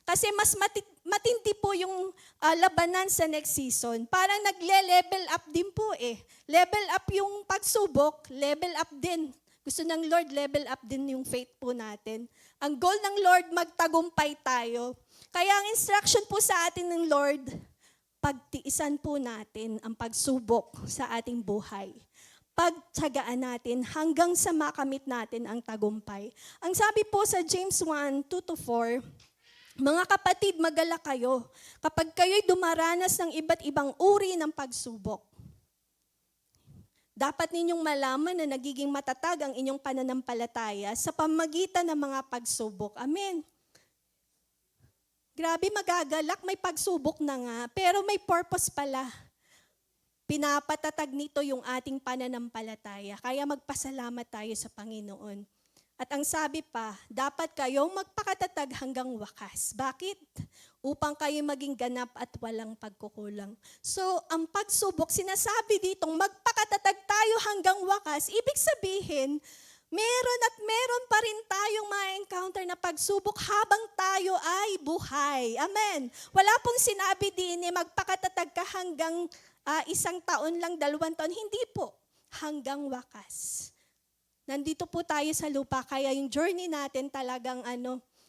Kasi mas matindi po yung labanan sa next season. Parang nagle-level up din po eh. Level up yung pagsubok, level up din. Gusto ng Lord, level up din yung faith po natin. Ang goal ng Lord, magtagumpay tayo. Kaya ang instruction po sa atin ng Lord, pagtiisan po natin ang pagsubok sa ating buhay. Pagtsagaan natin hanggang sa makamit natin ang tagumpay. Ang sabi po sa James 1:2-4, mga kapatid, magalak kayo kapag kayo'y dumaranas ng iba't ibang uri ng pagsubok. Dapat ninyong malaman na nagiging matatag ang inyong pananampalataya sa pamamagitan ng mga pagsubok. Amen. Grabe, magagalak, may pagsubok na nga, pero may purpose pala. Pinapatatag nito yung ating pananampalataya. Kaya magpasalamat tayo sa Panginoon. At ang sabi pa, dapat kayong magpakatatag hanggang wakas. Bakit? Upang kayo maging ganap at walang pagkukulang. So, ang pagsubok, sinasabi ditong magpakatatag tayo hanggang wakas. Ibig sabihin, meron at meron pa rin tayong ma-encounter na pagsubok habang tayo ay buhay. Amen. Wala pong sinabi din magpakatatag ka hanggang 1 taon lang, 2 taon. Hindi po. Hanggang wakas. Nandito po tayo sa lupa, kaya yung journey natin talagang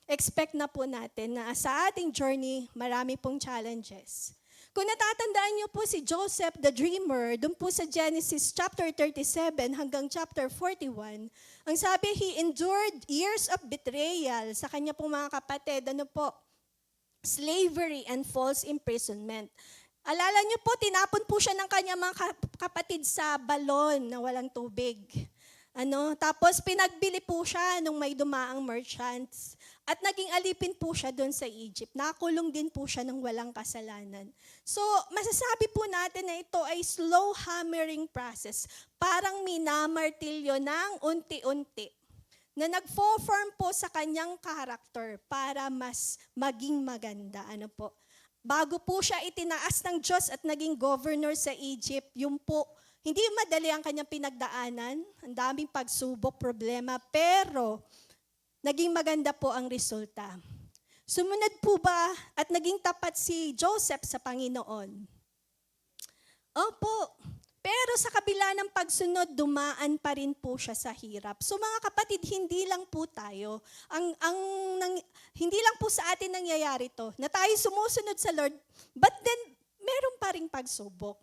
expect na po natin na sa ating journey, marami pong challenges. Kung natatandaan niyo po si Joseph the Dreamer, doon po sa Genesis chapter 37 hanggang chapter 41, ang sabi, he endured years of betrayal sa kanya pong mga kapatid, slavery and false imprisonment. Alala niyo po, tinapon po siya ng kanyang mga kapatid sa balon na walang tubig. Tapos pinagbili po siya nung may dumaang merchants at naging alipin po siya doon sa Egypt. Nakulong din po siya ng walang kasalanan. So, masasabi po natin na ito ay slow hammering process. Parang minamartilyo ng unti-unti na nagfo-form po sa kanyang character para mas maging maganda. Bago po siya itinaas ng Diyos at naging governor sa Egypt, hindi madali ang kanyang pinagdaanan, ang daming pagsubok, problema, pero naging maganda po ang resulta. Sumunod po ba at naging tapat si Joseph sa Panginoon? Opo, pero sa kabila ng pagsunod, dumaan pa rin po siya sa hirap. So mga kapatid, hindi lang po tayo, hindi lang po sa atin nangyayari to, na tayo sumusunod sa Lord, but then meron pa rin pagsubok.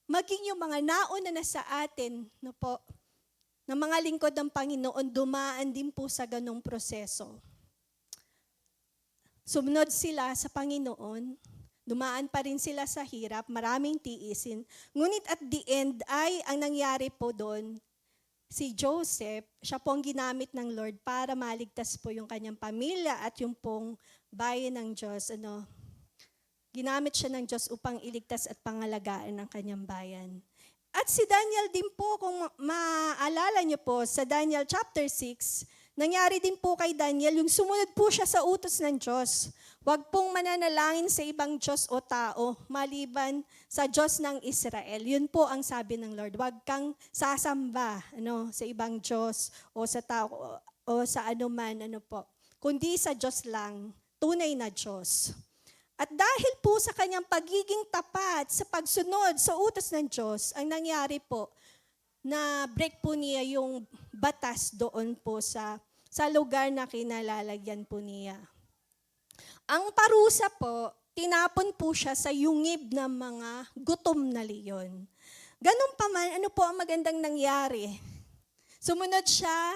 Maging yung mga nauna na sa atin, na mga lingkod ng Panginoon, dumaan din po sa ganong proseso. Sumunod sila sa Panginoon, dumaan pa rin sila sa hirap, maraming tiisin. Ngunit at the end ay, ang nangyari po doon, si Joseph, siya po ang ginamit ng Lord para maligtas po yung kanyang pamilya at yung pong bayan ng Diyos, ginamit siya ng Diyos upang iligtas at pangalagaan ng kanyang bayan. At si Daniel din po, kung maalala niyo po, sa Daniel chapter 6, nangyari din po kay Daniel, yung sumunod po siya sa utos ng Diyos. Huwag pong mananalangin sa ibang Diyos o tao, maliban sa Diyos ng Israel. Yun po ang sabi ng Lord. Huwag kang sasamba sa ibang Diyos o sa tao o sa anuman, kundi sa Diyos lang, tunay na Diyos. At dahil po sa kanyang pagiging tapat sa pagsunod sa utos ng Diyos, ang nangyari po, na break po niya yung batas doon po sa lugar na kinalalagyan po niya. Ang parusa po tinapon po siya sa yungib ng mga gutom na leon. Ganun pa man, ano po ang magandang nangyari? Sumunod siya,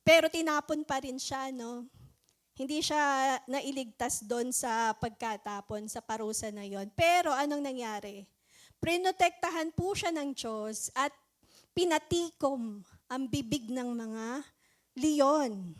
pero tinapon pa rin siya, no? Hindi siya nailigtas doon sa pagkatapon, sa parusa na yon. Pero anong nangyari? Prinotektahan po siya ng Diyos at pinatikom ang bibig ng mga leon.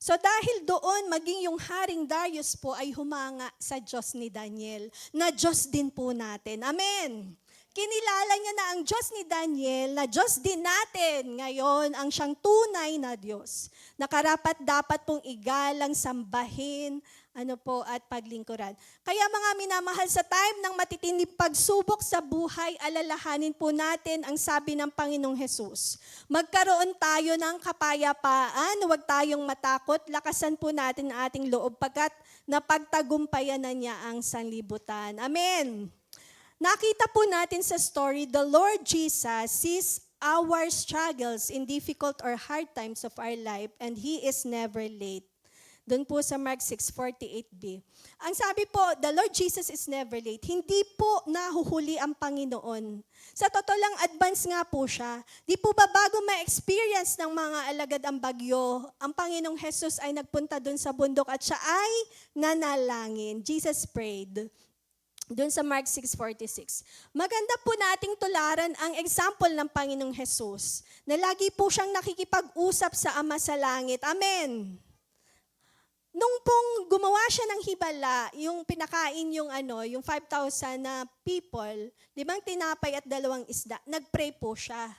So dahil doon, maging yung Haring Darius po ay humanga sa Diyos ni Daniel, na Diyos din po natin. Amen! Kinilala niya na ang Diyos ni Daniel, na Diyos din natin ngayon, ang siyang tunay na Diyos, na karapat dapat pong igalang, sambahin, at paglingkuran. Kaya mga minamahal, sa time ng matitinding pagsubok sa buhay, alalahanin po natin ang sabi ng Panginoong Hesus. Magkaroon tayo ng kapayapaan, huwag tayong matakot, lakasan po natin ang ating loob pagkat napagtagumpayan na niya ang sanlibutan. Amen! Nakita po natin sa story, the Lord Jesus sees our struggles in difficult or hard times of our life and He is never late. Doon po sa Mark 6:48b. Ang sabi po, the Lord Jesus is never late. Hindi po nahuhuli ang Panginoon. Sa totoo lang, advance nga po siya. Di po ba bago ma-experience ng mga alagad ang bagyo, ang Panginoong Jesus ay nagpunta doon sa bundok at siya ay nanalangin. Jesus prayed. Doon sa Mark 6:46. Maganda po nating tularan ang example ng Panginoong Jesus na lagi po siyang nakikipag-usap sa Ama sa Langit. Amen. Nung pong gumawa siya ng hibala, yung pinakain yung 5,000 na people, 5 tinapay at 2 isda, nagpray po siya.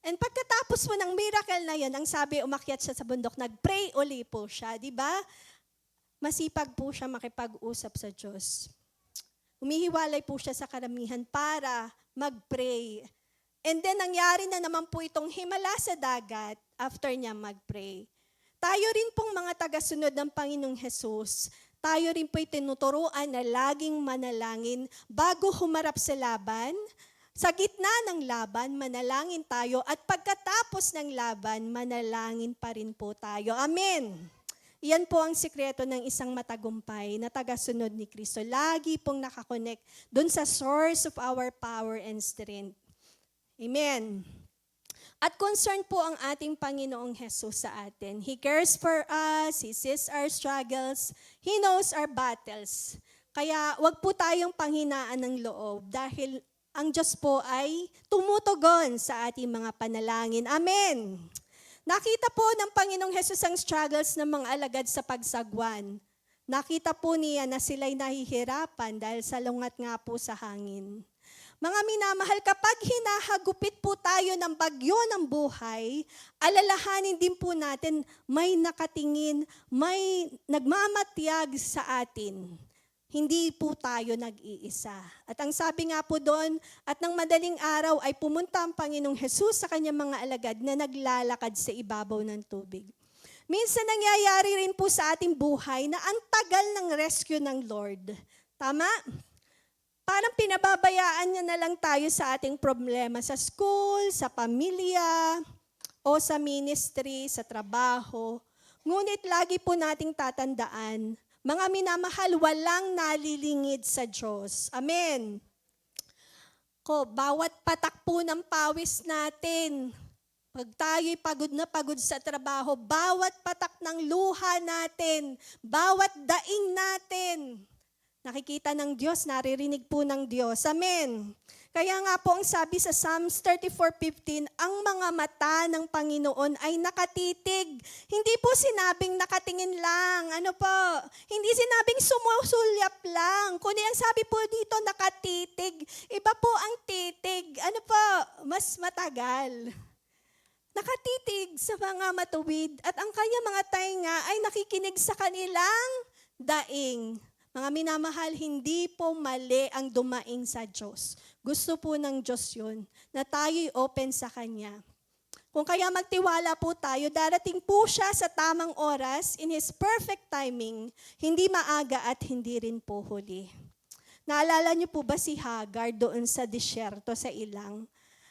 And pagkatapos po ng miracle na yun, ang sabi, umakyat siya sa bundok, nagpray uli po siya. Masipag po siya makipag-usap sa Diyos. Humihiwalay po siya sa karamihan para mag-pray. And then nangyari na naman po itong himala sa dagat after niya mag-pray. Tayo rin pong mga tagasunod ng Panginoong Hesus, tayo rin po'y tinuturuan na laging manalangin bago humarap sa laban. Sa gitna ng laban, manalangin tayo at pagkatapos ng laban, manalangin pa rin po tayo. Amen! Iyan po ang sikreto ng isang matagumpay na tagasunod ni Kristo. Lagi pong nakakonect dun sa source of our power and strength. Amen. At concerned po ang ating Panginoong Jesus sa atin. He cares for us, He sees our struggles, He knows our battles. Kaya wag po tayong panghinaan ng loob dahil ang Diyos po ay tumutugon sa ating mga panalangin. Amen. Nakita po ng Panginoong Jesus ang struggles ng mga alagad sa pagsagwan. Nakita po niya na sila'y nahihirapan dahil salungat nga po sa hangin. Mga minamahal, kapag hinahagupit po tayo ng bagyo ng buhay, alalahanin din po natin may nakatingin, may nagmamatyag sa atin. Hindi po tayo nag-iisa. At ang sabi nga po doon, at ng madaling araw ay pumunta ang Panginoong Jesus sa kanyang mga alagad na naglalakad sa ibabaw ng tubig. Minsan nangyayari rin po sa ating buhay na ang tagal ng rescue ng Lord. Tama? Parang pinababayaan niya na lang tayo sa ating problema sa school, sa pamilya, o sa ministry, sa trabaho. Ngunit lagi po nating tatandaan, mga minamahal, walang nalilingid sa Diyos. Amen. Bawat patak po ng pawis natin, pag tayo'y pagod na pagod sa trabaho, bawat patak ng luha natin, bawat daing natin, nakikita ng Diyos, naririnig po ng Diyos. Amen. Kaya nga po ang sabi sa Psalms 34:15, ang mga mata ng Panginoon ay nakatitig. Hindi po sinabing nakatingin lang. Hindi sinabing sumusulyap lang. Kundi ang sabi po dito, nakatitig. Iba po ang titig. Mas matagal. Nakatitig sa mga matuwid at ang kanyang mga tainga ay nakikinig sa kanilang daing. Mga minamahal, hindi po mali ang dumaing sa Diyos. Gusto po ng Diyos yun, na tayo'y open sa Kanya. Kung kaya magtiwala po tayo, darating po siya sa tamang oras, in His perfect timing, hindi maaga at hindi rin po huli. Naalala niyo po ba si Hagar doon sa disyerto sa ilang?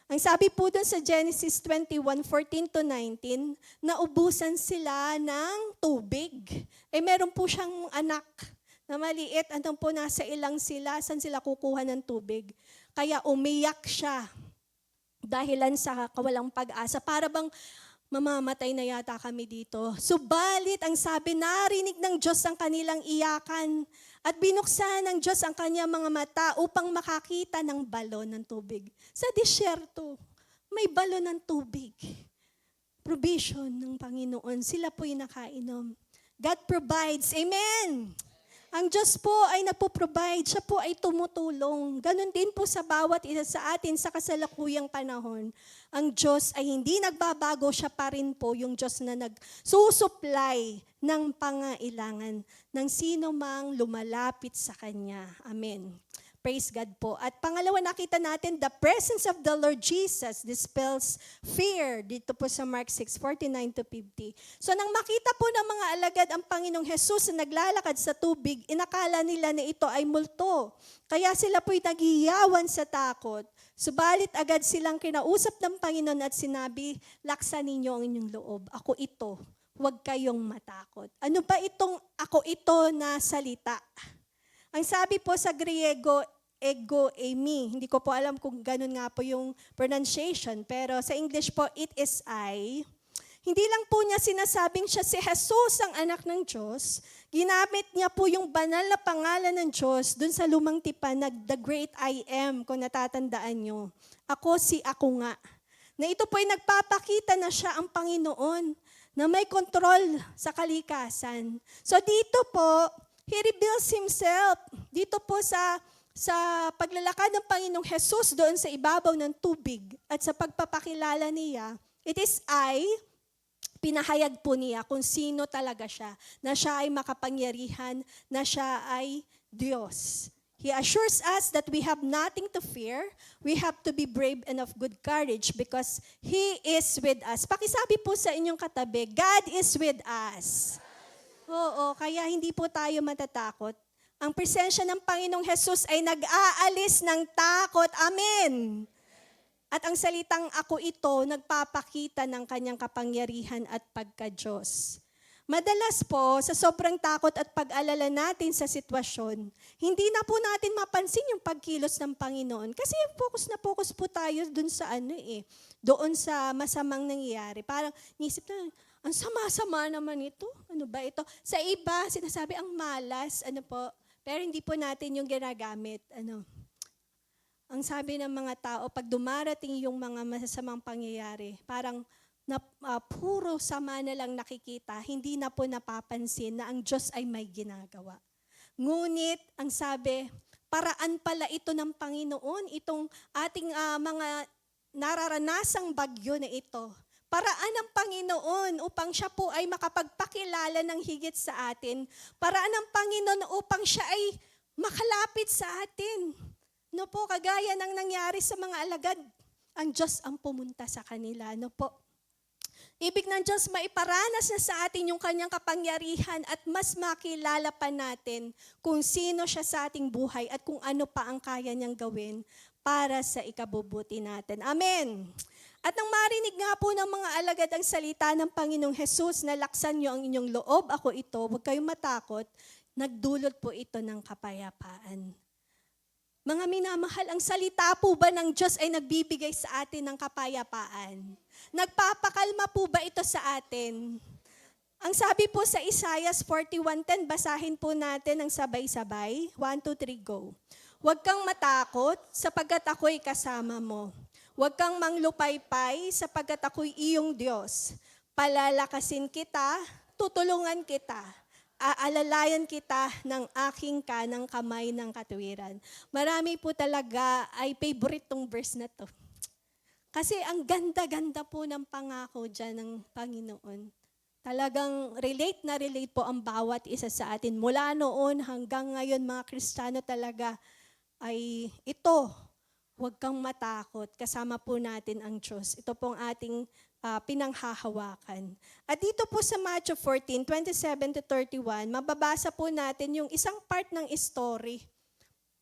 Ang sabi po doon sa Genesis 21:14-19, naubusan sila ng tubig. Meron po siyang anak na maliit, anong po nasa ilang sila, saan sila kukuha ng tubig. Kaya umiyak siya dahilan sa kawalang pag-asa. Para bang mamamatay na yata kami dito. Subalit, ang sabi, narinig ng Diyos ang kanilang iyakan at binuksan ng Diyos ang kanyang mga mata upang makakita ng balon ng tubig. Sa disyerto, may balon ng tubig. Provision ng Panginoon. Sila po'y nakainom. God provides. Amen! Ang Diyos po ay nagpo-provide. Siya po ay tumutulong. Ganon din po sa bawat isa sa atin sa kasalukuyang panahon. Ang Diyos ay hindi nagbabago. Siya pa rin po yung Diyos na nagsusupply ng pangailangan ng sino mang lumalapit sa Kanya. Amen. Praise God po. At pangalawa, nakita natin, the presence of the Lord Jesus dispels fear. Dito po sa Mark 6:49-50. So nang makita po ng mga alagad ang Panginoong Jesus na naglalakad sa tubig, inakala nila na ito ay multo. Kaya sila po'y nagiyawan sa takot. Subalit agad silang kinausap ng Panginoon at sinabi, laksan ninyo ang inyong loob. Ako ito. Huwag kayong matakot. Ano ba itong ako ito na salita? Ang sabi po sa Griego, ego eimi. Hindi ko po alam kung ganun nga po yung pronunciation. Pero sa English po, it is I. Hindi lang po niya sinasabing siya si Jesus ang anak ng Diyos. Ginamit niya po yung banal na pangalan ng Diyos dun sa lumang tipan na the great I am, kung natatandaan nyo. Ako si ako nga. Na ito po ay nagpapakita na siya ang Panginoon na may kontrol sa kalikasan. So dito po, He reveals Himself. Dito po sa paglalakad ng Panginoong Jesus doon sa ibabaw ng tubig at sa pagpapakilala niya, it is I, pinahayag po niya kung sino talaga siya, na siya ay makapangyarihan, na siya ay Diyos. He assures us that we have nothing to fear. We have to be brave and of good courage because He is with us. Pakisabi po sa inyong katabi, God is with us. Oo, kaya hindi po tayo matatakot. Ang presensya ng Panginoong Jesus ay nag-aalis ng takot. Amen. At ang salitang ako ito, nagpapakita ng kanyang kapangyarihan at pagka-Diyos. Madalas po, sa sobrang takot at pag-alala natin sa sitwasyon, hindi na po natin mapansin yung pagkilos ng Panginoon. Kasi focus na focus po tayo dun sa doon sa masamang nangyayari. Parang nisip na, ang sama-sama naman ito. Ano ba ito? Sa iba, sinasabi ang malas, pero hindi po natin yung ginagamit. Ang sabi ng mga tao, pag dumarating yung mga masasamang pangyayari, parang puro sama na lang nakikita, hindi na po napapansin na ang Diyos ay may ginagawa. Ngunit, ang sabi, paraan pala ito ng Panginoon, itong ating mga nararanasang bagyo na ito. Paraan ng Panginoon upang siya po ay makapagpakilala ng higit sa atin. Paraan ng Panginoon upang siya ay makalapit sa atin. No po, kagaya ng nangyari sa mga alagad, ang Diyos ang pumunta sa kanila. No po. Ibig ng Diyos maiparanas na sa atin yung kanyang kapangyarihan at mas makilala pa natin kung sino siya sa ating buhay at kung ano pa ang kaya niyang gawin para sa ikabubuti natin. Amen. At nang marinig nga po ng mga alagad ang salita ng Panginoong Jesus na laksan niyo ang inyong loob, ako ito, huwag kayong matakot, nagdulot po ito ng kapayapaan. Mga minamahal, ang salita po ba ng Diyos ay nagbibigay sa atin ng kapayapaan? Nagpapakalma po ba ito sa atin? Ang sabi po sa Isaiah 41:10, basahin po natin ng sabay-sabay. 1, 2, 3, go. Huwag kang matakot sapagkat ako'y kasama mo. Huwag kang manglupaypay sapagkat ako'y iyong Diyos. Palalakasin kita, tutulungan kita. Aalalayan kita ng aking kanang kamay ng katuwiran. Marami po talaga ay favorite tong verse na to. Kasi ang ganda-ganda po ng pangako dyan ng Panginoon. Talagang relate na relate po ang bawat isa sa atin. Mula noon hanggang ngayon mga Kristiyano talaga ay ito. Huwag kang matakot. Kasama po natin ang Diyos. Ito pong ating pinanghahawakan. At dito po sa Matthew 14:27-31, mababasa po natin yung isang part ng story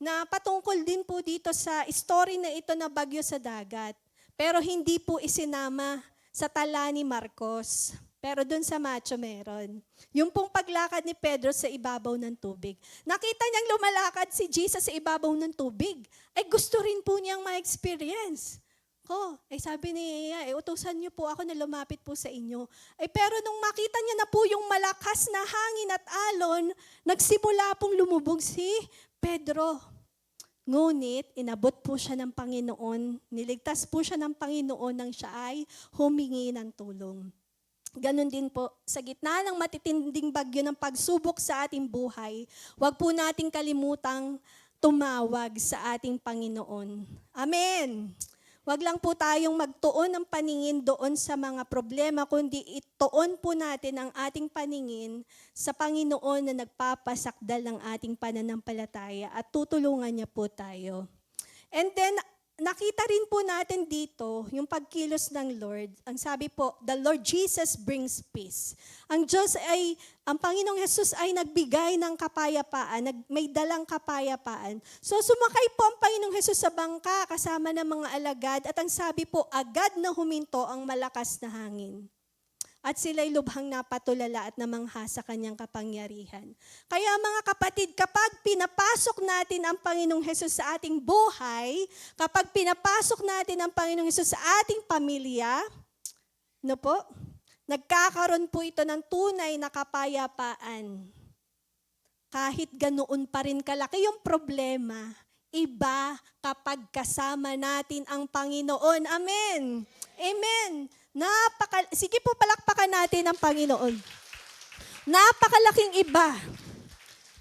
na patungkol din po dito sa story na ito na bagyo sa dagat. Pero hindi po isinama sa tala ni Marcos. Pero dun sa macho meron. Yung pong paglakad ni Pedro sa ibabaw ng tubig. Nakita niyang lumalakad si Jesus sa ibabaw ng tubig. Ay gusto rin po niyang ma-experience. Sabi ni Iya, utusan niyo po ako na lumapit po sa inyo. Pero nung makita niya na po yung malakas na hangin at alon, nagsimula pong lumubog si Pedro. Ngunit, inabot po siya ng Panginoon, niligtas po siya ng Panginoon nang siya ay humingi ng tulong. Ganon din po, sa gitna ng matitinding bagyo ng pagsubok sa ating buhay, huwag po nating kalimutang tumawag sa ating Panginoon. Amen! Huwag lang po tayong magtuon ng paningin doon sa mga problema, kundi ituon po natin ang ating paningin sa Panginoon na nagpapasakdal ng ating pananampalataya at tutulungan niya po tayo. And then, nakita rin po natin dito yung pagkilos ng Lord. Ang sabi po, the Lord Jesus brings peace. Ang Panginoong Jesus ay nagbigay ng kapayapaan, may dalang kapayapaan. So sumakay po ang Panginoong Jesus sa bangka kasama ng mga alagad at ang sabi po, agad na huminto ang malakas na hangin. At sila'y lubhang napatulala at namangha sa kanyang kapangyarihan. Kaya mga kapatid, kapag pinapasok natin ang Panginoong Hesus sa ating buhay, kapag pinapasok natin ang Panginoong Hesus sa ating pamilya, nagkakaroon po ito ng tunay na kapayapaan. Kahit ganoon pa rin kalaki yung problema, iba kapag kasama natin ang Panginoon. Amen! Amen! Sige po, palakpakan natin ang Panginoon. Napakalaking iba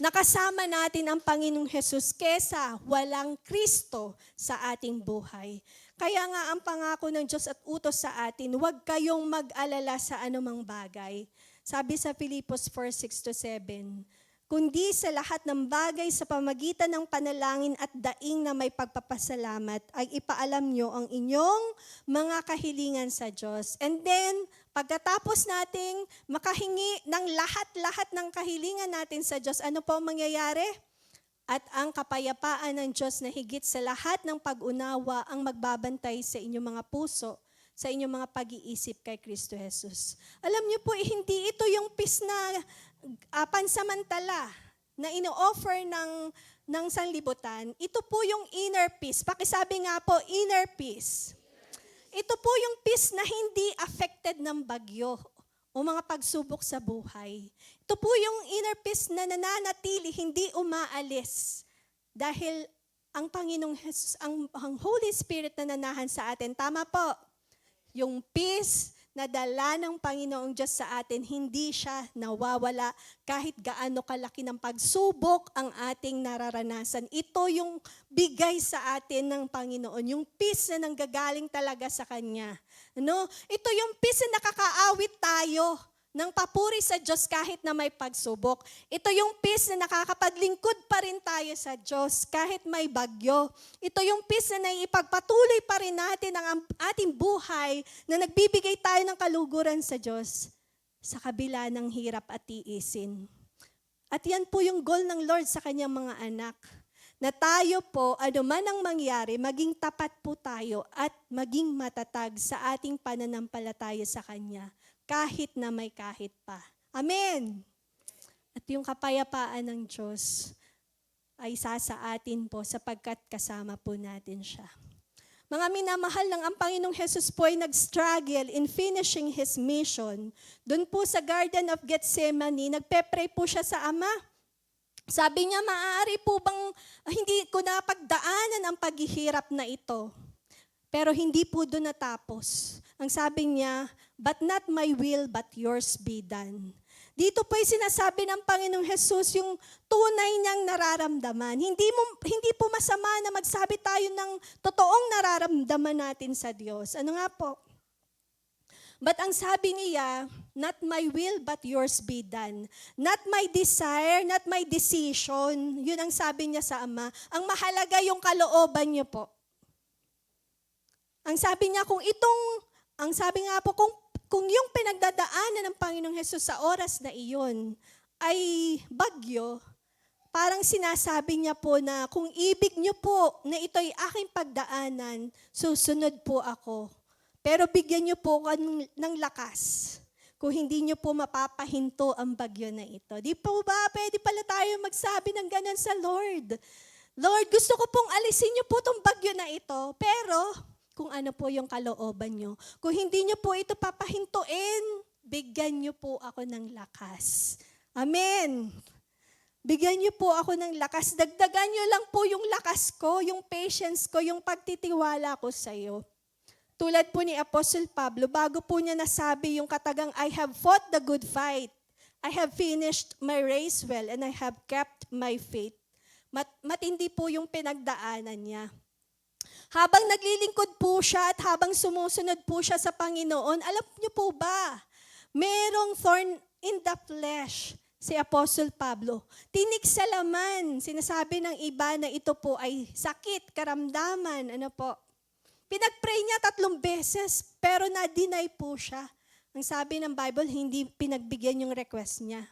na kasama natin ang Panginoong Hesus kesa walang Kristo sa ating buhay. Kaya nga ang pangako ng Diyos at utos sa atin, huwag kayong mag-alala sa anumang bagay. Sabi sa Filipos 4:6-7, kundi sa lahat ng bagay sa pamagitan ng panalangin at daing na may pagpapasalamat, ay ipaalam nyo ang inyong mga kahilingan sa Diyos. And then, pagkatapos nating makahingi ng lahat-lahat ng kahilingan natin sa Diyos, ano po ang mangyayari? At ang kapayapaan ng Diyos na higit sa lahat ng pag-unawa ang magbabantay sa inyong mga puso, sa inyong mga pag-iisip kay Kristo Jesus. Alam niyo po, hindi ito yung peace na pansamantala na ino-offer ng sanlibutan. Ito po yung inner peace. Pakisabi nga po, inner peace. Ito po yung peace na hindi affected ng bagyo o mga pagsubok sa buhay. Ito po yung inner peace na nananatili, hindi umaalis. Dahil ang Panginoong Jesus, ang Holy Spirit na nanahan sa atin, tama po, yung peace na dala ng Panginoong Diyos sa atin, hindi siya nawawala kahit gaano kalaki ng pagsubok ang ating nararanasan. Ito yung bigay sa atin ng Panginoon, yung peace na nanggagaling talaga sa Kanya. Ito yung peace na nakakaawit tayo ng papuri sa Diyos kahit na may pagsubok. Ito yung peace na nakakapaglingkod pa rin tayo sa Diyos kahit may bagyo. Ito yung peace na naipagpatuloy pa rin natin ang ating buhay na nagbibigay tayo ng kaluguran sa Diyos sa kabila ng hirap at tiisin. At yan po yung goal ng Lord sa kanyang mga anak. Na tayo po, ano man ang mangyari, maging tapat po tayo at maging matatag sa ating pananampalataya sa Kanya. Kahit na may kahit pa. Amen! At yung kapayapaan ng Diyos ay sa atin po sapagkat kasama po natin siya. Mga minamahal ng ang Panginoong Jesus po ay nag-struggle in finishing His mission. Doon po sa Garden of Gethsemane, nagpe-pray po siya sa Ama. Sabi niya, maaari po bang hindi ko napagdaanan ang paghihirap na ito? Pero hindi po doon natapos. Ang sabi niya, but not my will, but yours be done. Dito po ay sinasabi ng Panginoong Jesus yung tunay niyang nararamdaman. Hindi po masama na magsabi tayo ng totoong nararamdaman natin sa Diyos. Ano nga po? But ang sabi niya, not my will, but yours be done. Not my desire, not my decision. Yun ang sabi niya sa Ama. Ang mahalaga yung kalooban niyo po. Ang sabi niya, kung yung pinagdadaanan ng Panginoong Hesus sa oras na iyon ay bagyo, parang sinasabi niya po na kung ibig niyo po na ito'y aking pagdaanan, susunod po ako. Pero bigyan niyo po ng lakas. kung hindi nyo po mapapahinto ang bagyo na ito. Di po ba pwede pala tayo magsabi ng ganun sa Lord? Lord, gusto ko pong alisin niyo po itong bagyo na ito, pero kung ano po yung kalooban nyo. Kung hindi nyo po ito papahintuin, bigyan nyo po ako ng lakas. Amen. Bigyan niyo po ako ng lakas. Dagdagan niyo lang po yung lakas ko, yung patience ko, yung pagtitiwala ko sa iyo. Tulad po ni Apostle Pablo, bago po niya nasabi yung katagang, I have fought the good fight. I have finished my race well and I have kept my faith. Matindi po yung pinagdaanan niya. Habang naglilingkod po siya at habang sumusunod po siya sa Panginoon, alam niyo po ba, merong thorn in the flesh si Apostle Pablo. Tinik sa laman. Sinasabi ng iba na ito po ay sakit, karamdaman. Ano po? Pinag-pray niya 3 beses, pero na-deny po siya. Ang sabi ng Bible, hindi pinagbigyan yung request niya.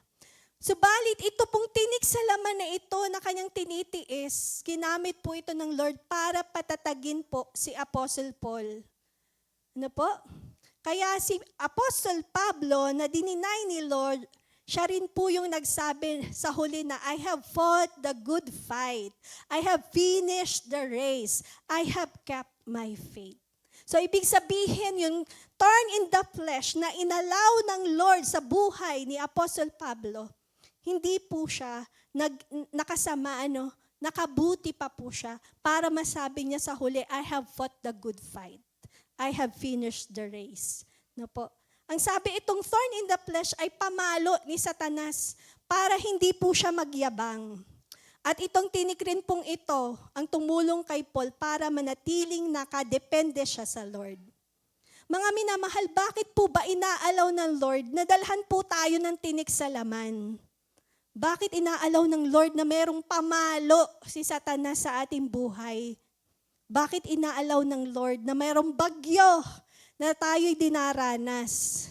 Subalit, ito pong tinik sa laman na ito na kanyang tinitiis, ginamit po ito ng Lord para patatagin po si Apostle Paul. Ano po? Kaya si Apostle Pablo na dininay ni Lord, siya rin po yung nagsabi sa huli na, I have fought the good fight. I have finished the race. I have kept my faith. So ibig sabihin yung thorn in the flesh na inalaw ng Lord sa buhay ni Apostle Pablo, hindi po siya nakasama, nakabuti pa po siya para masabi niya sa huli, I have fought the good fight. I have finished the race. No po? Ang sabi itong thorn in the flesh ay pamalo ni Satanas para hindi po siya magyabang. At itong tinik rin pong ito ang tumulong kay Paul para manatiling nakadepende siya sa Lord. Mga minamahal, bakit po ba inaalaw ng Lord na dalhan po tayo ng tinik sa laman? Bakit inaalaw ng Lord na merong pamalo si Satanas sa ating buhay? Bakit inaalaw ng Lord na merong bagyo na tayo'y dinaranas?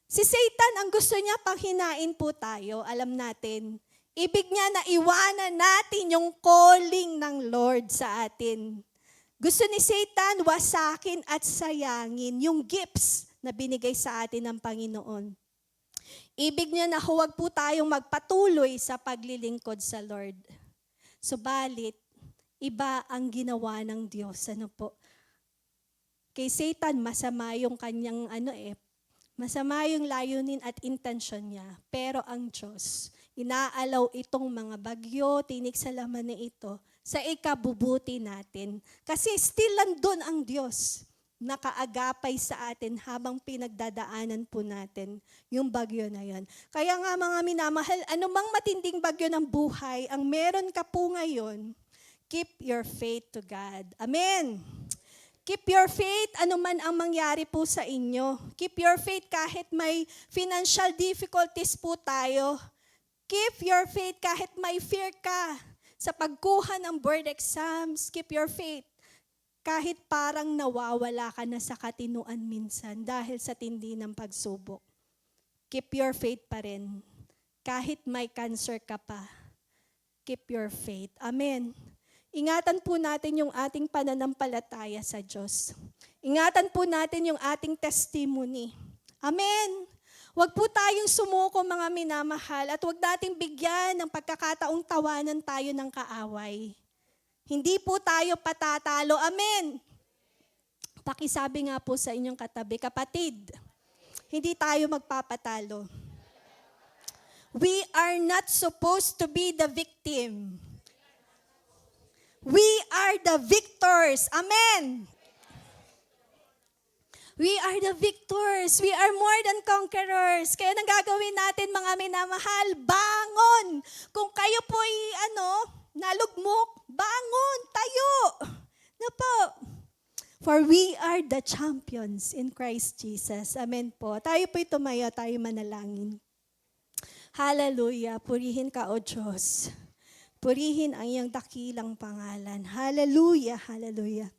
Si Satan, ang gusto niya panghinain po tayo, alam natin. Ibig niya na iwanan natin yung calling ng Lord sa atin. Gusto ni Satan wasakin at sayangin yung gifts na binigay sa atin ng Panginoon. Ibig niya na huwag po tayong magpatuloy sa paglilingkod sa Lord. Subalit, iba ang ginawa ng Diyos. Ano po? Kay Satan, masama yung kanyang masama yung layunin at intention niya. Pero ang Diyos, inaalaw itong mga bagyo, tinik sa laman na ito, sa ikabubuti natin. Kasi still nandun ang Diyos, nakaagapay sa atin habang pinagdadaanan po natin yung bagyo na yon. Kaya nga mga minamahal, anumang matinding bagyo ng buhay, ang meron ka po ngayon, keep your faith to God. Amen. Keep your faith, anuman ang mangyari po sa inyo. Keep your faith kahit may financial difficulties po tayo. Keep your faith kahit may fear ka sa pagkuha ng board exams. Keep your faith kahit parang nawawala ka na sa katinuan minsan dahil sa tindi ng pagsubok. Keep your faith pa rin. Kahit may cancer ka pa. Keep your faith. Amen. Ingatan po natin yung ating pananampalataya sa Diyos. Ingatan po natin yung ating testimony. Amen. Huwag po tayong sumuko mga minamahal at huwag nating bigyan ng pagkakataong tawanan tayo ng kaaway. Hindi po tayo patatalo. Amen. Pakisabi nga po sa inyong katabi, kapatid, hindi tayo magpapatalo. We are not supposed to be the victim. We are the victors. Amen. We are the victors. We are more than conquerors. Kaya nang gagawin natin mga minamahal, bangon. Kung kayo po'y nalugmok, bangon, tayo. Na po. For we are the champions in Christ Jesus. Amen po. Tayo po'y tumayo, tayo manalangin. Hallelujah. Purihin ka, O Diyos. Purihin ang iyong dakilang pangalan. Hallelujah, hallelujah.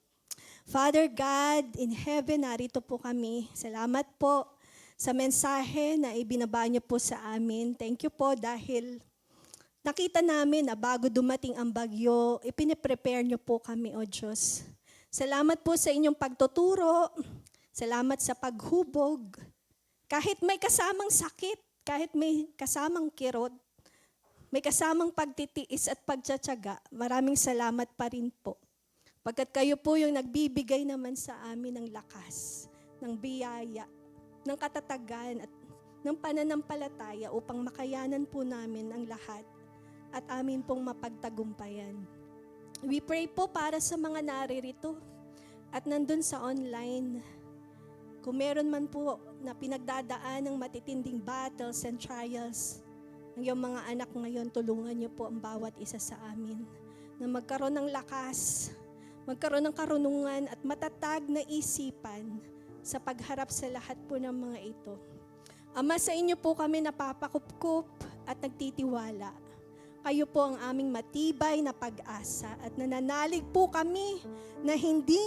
Father God, in heaven, narito po kami. Salamat po sa mensahe na ibinaba niyo po sa amin. Thank you po dahil nakita namin na bago dumating ang bagyo, ipiniprepare niyo po kami, O Diyos. Salamat po sa inyong pagtuturo. Salamat sa paghubog. Kahit may kasamang sakit, kahit may kasamang kirot, may kasamang pagtitiis at pagtsatsaga, maraming salamat pa rin po. Pagkat kayo po yung nagbibigay naman sa amin ng lakas, ng biyaya, ng katatagan at ng pananampalataya upang makayanan po namin ang lahat at amin pong mapagtagumpayan. We pray po para sa mga naririto at nandun sa online. Kung meron man po na pinagdadaan ng matitinding battles and trials, ang iyong mga anak ngayon, tulungan niyo po ang bawat isa sa amin na magkaroon ng lakas, magkaroon ng karunungan at matatag na isipan sa pagharap sa lahat po ng mga ito. Ama, sa inyo po kami napapakupkup at nagtitiwala. Kayo po ang aming matibay na pag-asa at nananalig po kami na hindi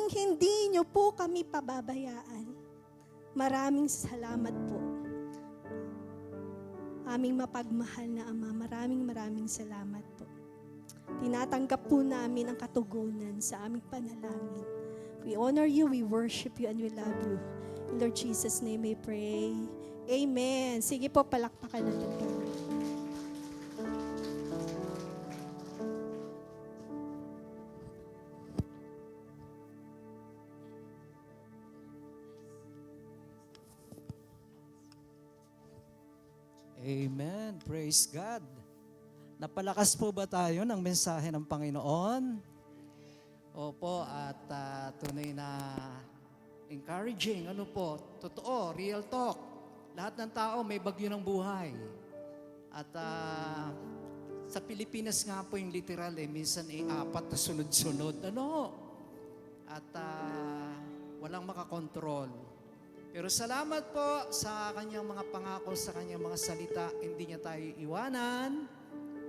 nyo po kami pababayaan. Maraming salamat po. Aming mapagmahal na Ama, maraming salamat po. Tinatanggap po namin ang katugunan sa aming panalangin. We honor you, we worship you, and we love you. In Lord Jesus' name we pray. Amen. Sige po, palakpakan natin po. Amen. Praise God. Napalakas po ba tayo ng mensahe ng Panginoon? Opo, at tunay na encouraging. Ano po? Totoo, real talk. Lahat ng tao may bagyo ng buhay. At sa Pilipinas nga po yung literal minsan 4 na sunod-sunod. Ano? At walang makakontrol. Pero salamat po sa kanyang mga pangako, sa kanyang mga salita. Hindi niya tayo iwanan,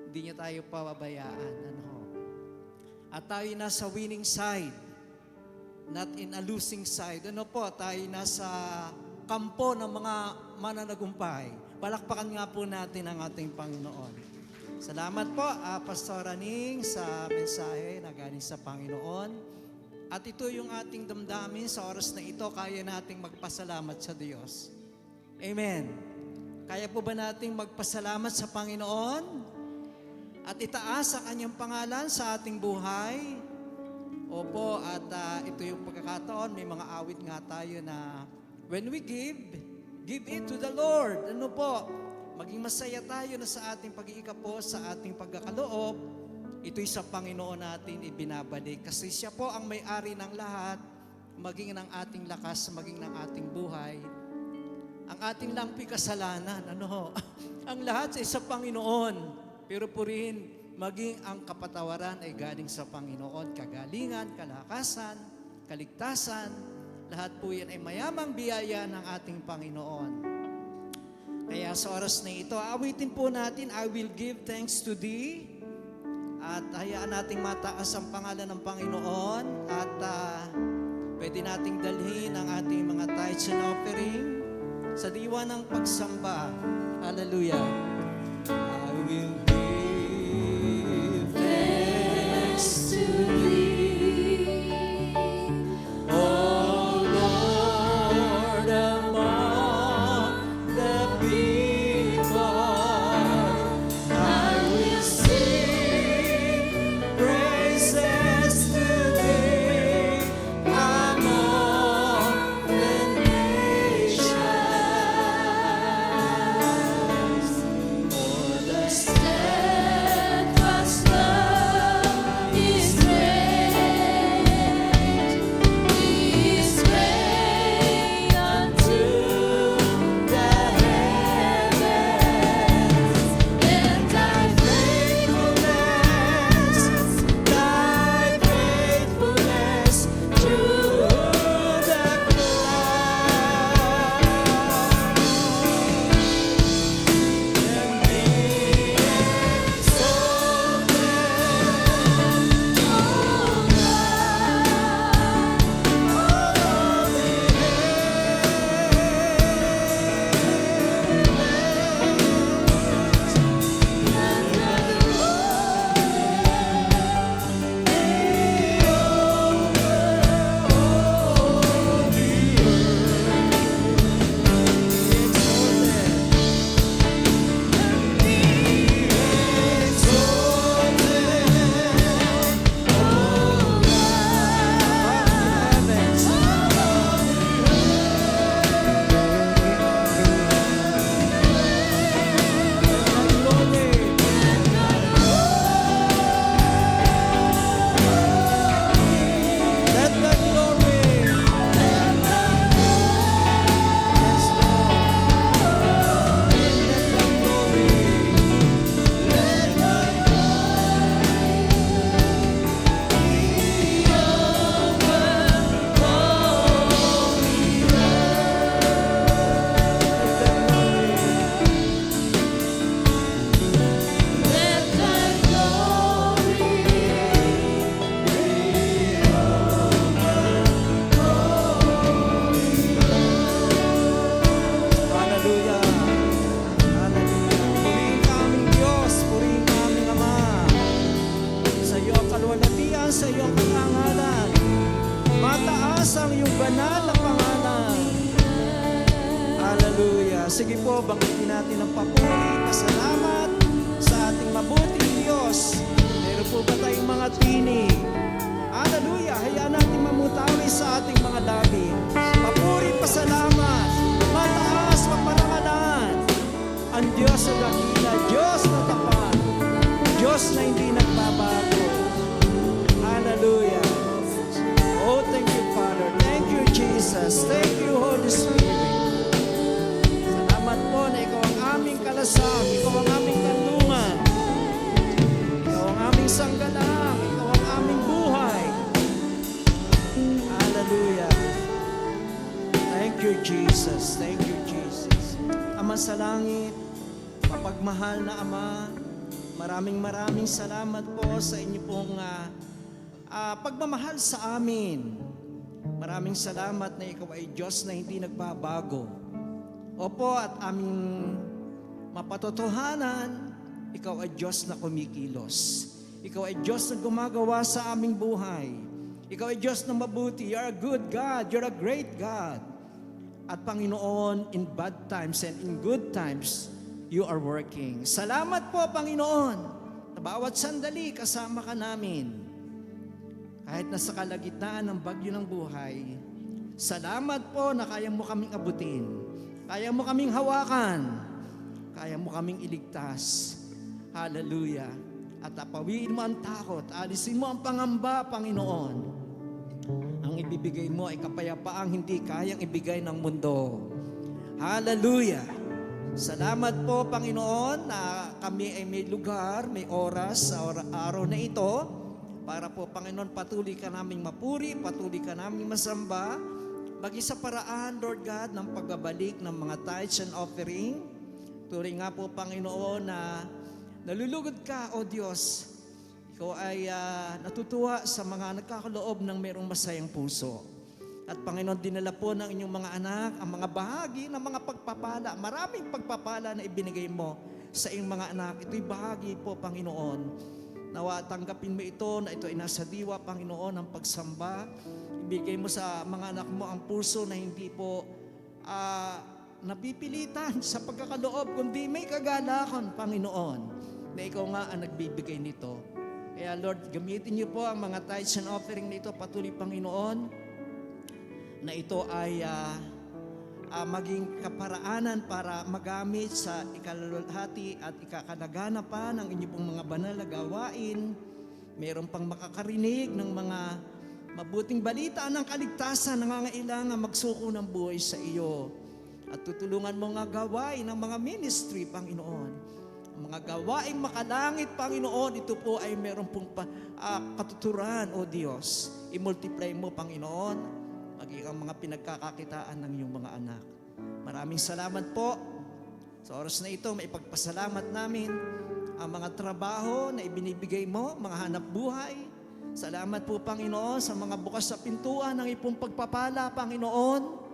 hindi niya tayo pababayaan. Ano? At tayo nasa winning side, not in a losing side. Ano po, tayo nasa kampo ng mga mananagumpay. Palakpakan nga po natin ang ating Panginoon. Salamat po, Pastor Aning, sa mensahe na galing sa Panginoon. At ito yung ating damdamin sa oras na ito, kaya nating magpasalamat sa Diyos. Amen. Kaya po ba nating magpasalamat sa Panginoon? At itaas ang kanyang pangalan sa ating buhay? Opo, at ito yung pagkakataon, may mga awit nga tayo na when we give it to the Lord. Ano po? Maging masaya tayo na sa ating pag-iikapo, sa ating pagkakaloob. Ito'y sa Panginoon natin ibinabalik. Kasi siya po ang may-ari ng lahat, maging ng ating lakas, maging ng ating buhay. Ang ating lang kasalanan, ang lahat sa Panginoon. Pero purihin, maging ang kapatawaran ay galing sa Panginoon. Kagalingan, kalakasan, kaligtasan, lahat po yan ay mayamang biyaya ng ating Panginoon. Kaya sa oras na ito, awitin po natin, I will give thanks to Thee. At hayaan nating mataas ang pangalan ng Panginoon at pwede nating dalhin ang ating mga tithes and offering sa diwa ng pagsamba. Hallelujah. I will give thanks to Thee, O Lord, among the people. I will sing praises to Thee among the nations. For the steadfast iyong kalwalhatian, sa iyong karangalan. Mataas ang iyong banal na pangalan. Hallelujah. Sige po, bangkitin natin ang papuri, pasalamat sa ating mabuting Diyos. Meron po ba tayong mga tinig? Hallelujah. Hayaan natin mamutawi sa ating mga labi. Papuri, pasalamat, mataas, maparangalan. Ang Diyos na dakila, Diyos na tapat, Diyos na hindi nagbabago. Hallelujah. Oh, thank you, Father. Thank you, Jesus. Thank you, Holy Spirit. Salamat po na ikaw ang aming kalasang, ikaw ang aming kandungan, ikaw ang aming sanggalang, ikaw ang aming buhay. Hallelujah. Thank you, Jesus. Thank you, Jesus. Ama sa langit, mapagmahal na Ama, maraming salamat po sa inyo pong pagmamahal sa amin. Maraming salamat na ikaw ay Diyos na hindi nagbabago. Opo, at aming mapatotohanan, ikaw ay Diyos na kumikilos. Ikaw ay Diyos na gumagawa sa aming buhay. Ikaw ay Diyos na mabuti. You're a good God. You're a great God. At Panginoon, in bad times and in good times, you are working. Salamat po, Panginoon, na bawat sandali kasama ka namin. Kahit nasa kalagitnaan ng bagyo ng buhay, salamat po na kaya mo kaming abutin. Kaya mo kaming hawakan. Kaya mo kaming iligtas. Hallelujah. At apawiin mo ang takot. Alisin mo ang pangamba, Panginoon. Ang ibibigay mo ay kapayapaang hindi kayang ibigay ng mundo. Hallelujah. Salamat po, Panginoon, na kami ay may lugar, may oras sa araw na ito para po, Panginoon, patuloy ka naming mapuri, patuloy ka naming masamba, maging sa paraan, Lord God, ng pagbabalik ng mga tithes and offering. Turing nga po, Panginoon, na nalulugod ka, O Diyos. Ikaw ay natutuwa sa mga nagkakaloob ng mayroong masayang puso. At Panginoon, dinala po ng inyong mga anak ang mga bahagi ng mga pagpapala. Maraming pagpapala na ibinigay mo sa iyong mga anak. Ito'y bahagi po, Panginoon. Nawa tanggapin mo ito na ito ay nasa diwa, Panginoon, ang pagsamba. Ibigay mo sa mga anak mo ang puso na hindi po napipilitan sa pagkakaloob, kundi may kagalakan, Panginoon, na ikaw nga ang nagbibigay nito. Kaya Lord, gamitin niyo po ang mga tithes and offering na ito, patuloy, Panginoon, na ito ay maging kaparaanan para magamit sa ikalulhati at ikakalaganapan ng inyong pong mga banal na gawain. Mayroon pang makakarinig ng mga mabuting balita ng kaligtasan, nangangailangan magsuko ng buhay sa iyo. At tutulungan mo nga gawain ng mga ministry, Panginoon. Ang mga gawaing makalangit, Panginoon, ito po ay meron pong katuturan, O Diyos. I-multiply mo, Panginoon, maging ang mga pinagkakakitaan ng iyong mga anak. Maraming salamat po. Sa oras na ito, may pagpasalamat namin ang mga trabaho na ibinibigay mo, mga hanap buhay. Salamat po, Panginoon, sa mga bukas sa pintuan ng ipong pagpapala, Panginoon.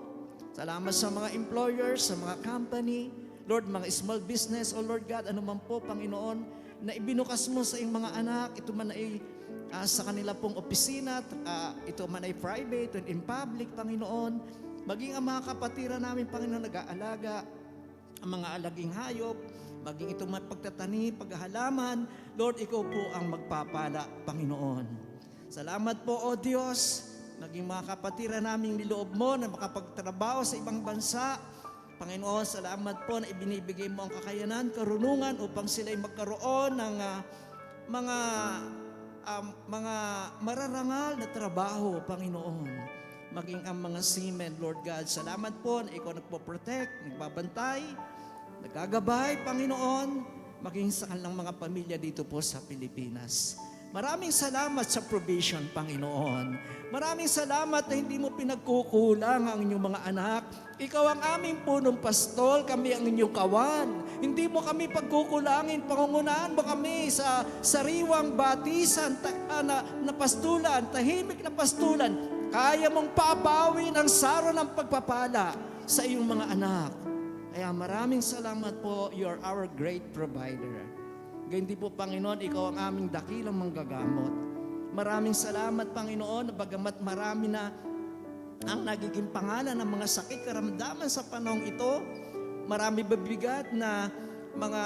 Salamat sa mga employers, sa mga company, Lord, mga small business, O Lord God, ano man po, Panginoon, na ibinukas mo sa iyong mga anak, ito man ay sa kanila pong opisina, ito man ay private and in public, Panginoon. Maging ang mga kapatiran namin, Panginoon, nag-aalaga, ang mga alaging hayop, maging ito man pagtatani, paghahalaman, Lord, ikaw po ang magpapala, Panginoon. Salamat po, O Diyos, naging mga kapatiran namin niloob mo na makapagtrabaho sa ibang bansa. Panginoon, salamat po na ibinibigay mo ang kakayanan, karunungan upang sila ay magkaroon ng mga mararangal na trabaho, Panginoon. Maging ang mga seamen, Lord God. Salamat po na ikaw nagpo-protect, nagbabantay, nagagabay, Panginoon, maging sa kanilang mga pamilya dito po sa Pilipinas. Maraming salamat sa provision, Panginoon. Maraming salamat na hindi mo pinagkukulang ang inyong mga anak. Ikaw ang aming punong pastol, kami ang inyong kawan. Hindi mo kami pagkukulangin, pangungunahan mo kami sa sariwang batisan na pastulan, tahimik na pastulan. Kaya mong paabawin ang saro ng pagpapala sa iyong mga anak. Kaya maraming salamat po, you're our great provider. Gayon din po, Panginoon, Ikaw ang aming dakilang manggagamot. Maraming salamat, Panginoon, bagamat marami na ang nagiging pangalan ng mga sakit, karamdaman sa panahong ito. Marami babigat na mga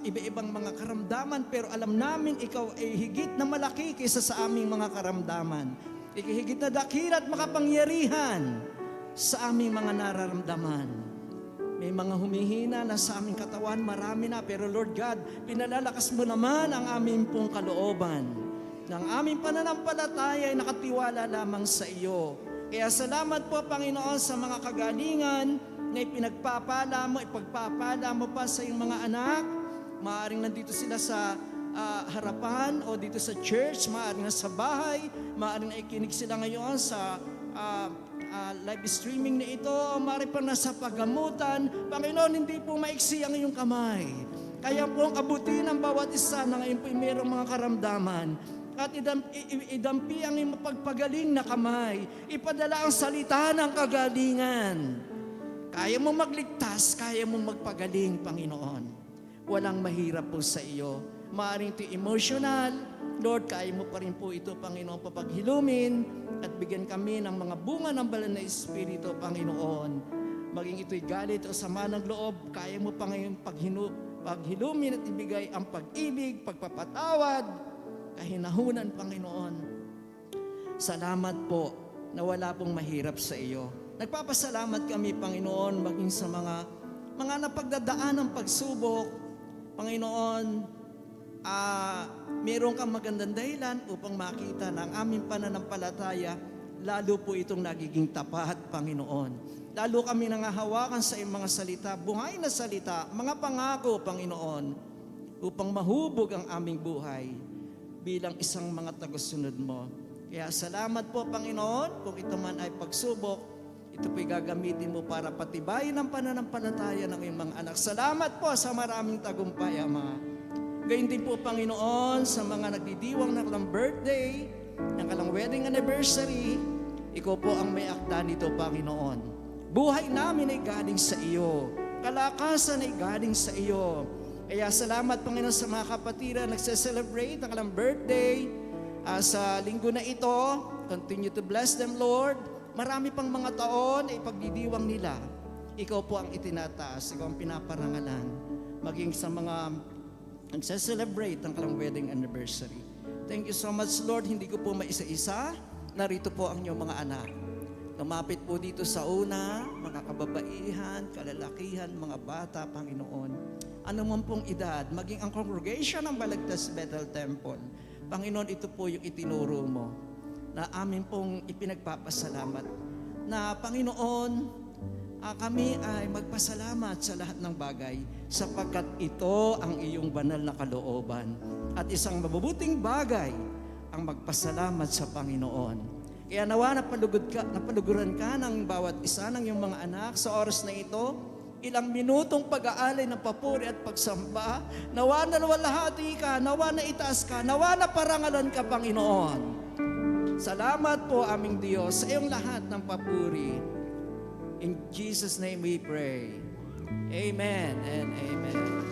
iba-ibang mga karamdaman, pero alam namin Ikaw ay higit na malaki kaysa sa aming mga karamdaman. Higit na dakila at makapangyarihan sa aming mga nararamdaman. May mga humihina na sa aming katawan, marami na, pero Lord God, pinalalakas mo naman ang aming pong kalooban. Ng aming pananampalataya ay nakatiwala lamang sa iyo. Kaya salamat po, Panginoon, sa mga kagalingan na ipinagpapala mo pa sa iyong mga anak. Maaaring nandito sila sa harapan o dito sa church, maaaring nasa bahay, maaaring naikinig sila ngayon sa live streaming na ito, maaaring pa nasa paggamutan. Panginoon, hindi po maiksi ang iyong kamay. Kaya po ang abutin ng bawat isa na ngayon po mayroong mga karamdaman. At idampi ang iyong pagpagaling na kamay. Ipadala ang salita ng kagalingan. Kaya mo magligtas, kaya mo magpagaling, Panginoon. Walang mahirap po sa iyo. Maaaring ito emotional, Lord, kaya mo pa rin po ito, Panginoon, papaghilumin at bigyan kami ng mga bunga ng banal na Espiritu, Panginoon. Maging ito'y galit o sama ng loob, kaya mo pa ngayon paghilumin at ibigay ang pag-ibig, pagpapatawad, kahinahunan, Panginoon. Salamat po na wala pong mahirap sa iyo. Nagpapasalamat kami, Panginoon, maging sa mga napagdadaan ng pagsubok, Panginoon. Meron kang magandang dahilan upang makita na ang aming pananampalataya, lalo po itong nagiging tapat, Panginoon. Lalo kami nangahawakan sa iyong mga salita, buhay na salita, mga pangako, Panginoon, upang mahubog ang aming buhay bilang isang mga tagasunod mo. Kaya salamat po, Panginoon, kung ito man ay pagsubok, ito po'y gagamitin mo para patibayin ang pananampalataya ng iyong mga anak. Salamat po sa maraming tagumpay, Ama. Gayon din po, Panginoon, sa mga nagdidiwang ng kalang birthday, ng kalang wedding anniversary, Ikaw po ang may akda nito, Panginoon. Buhay namin ay galing sa iyo. Kalakasan ay galing sa iyo. Kaya salamat, Panginoon, sa mga kapatira nagse-celebrate ng kalang birthday. Sa linggo na ito, continue to bless them, Lord. Marami pang mga taon ay pagdidiwang nila. Ikaw po ang itinataas, Ikaw ang pinaparangalan. Maging sa mga nagse-celebrate ang kalang wedding anniversary. Thank you so much, Lord. Hindi ko po maisa-isa. Narito po ang inyong mga anak. Lumapit po dito sa una, mga kababaihan, kalalakihan, mga bata, Panginoon. Ano man pong edad, maging ang congregation ng Balagtas Bethel Temple. Panginoon, ito po yung itinuro mo na amin pong ipinagpapasalamat. Na Panginoon, kami ay magpasalamat sa lahat ng bagay sapagkat ito ang iyong banal na kalooban. At isang mabubuting bagay ang magpasalamat sa Panginoon. Kaya nawa napaluguran ka ng bawat isa ng iyong mga anak sa oras na ito. Ilang minutong pag-aalay ng papuri at pagsamba. Nawa na nawalhati ka, nawa na itaas ka, nawa na parangalan ka, Panginoon. Salamat po aming Diyos sa iyong lahat ng papuri. In Jesus' name we pray. Amen and amen.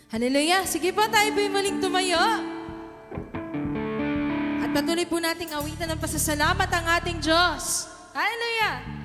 Hallelujah! Sige po, tayo po'y muling tumayo. At patuloy po nating awitan ng pasasalamat ang ating Diyos. Hallelujah!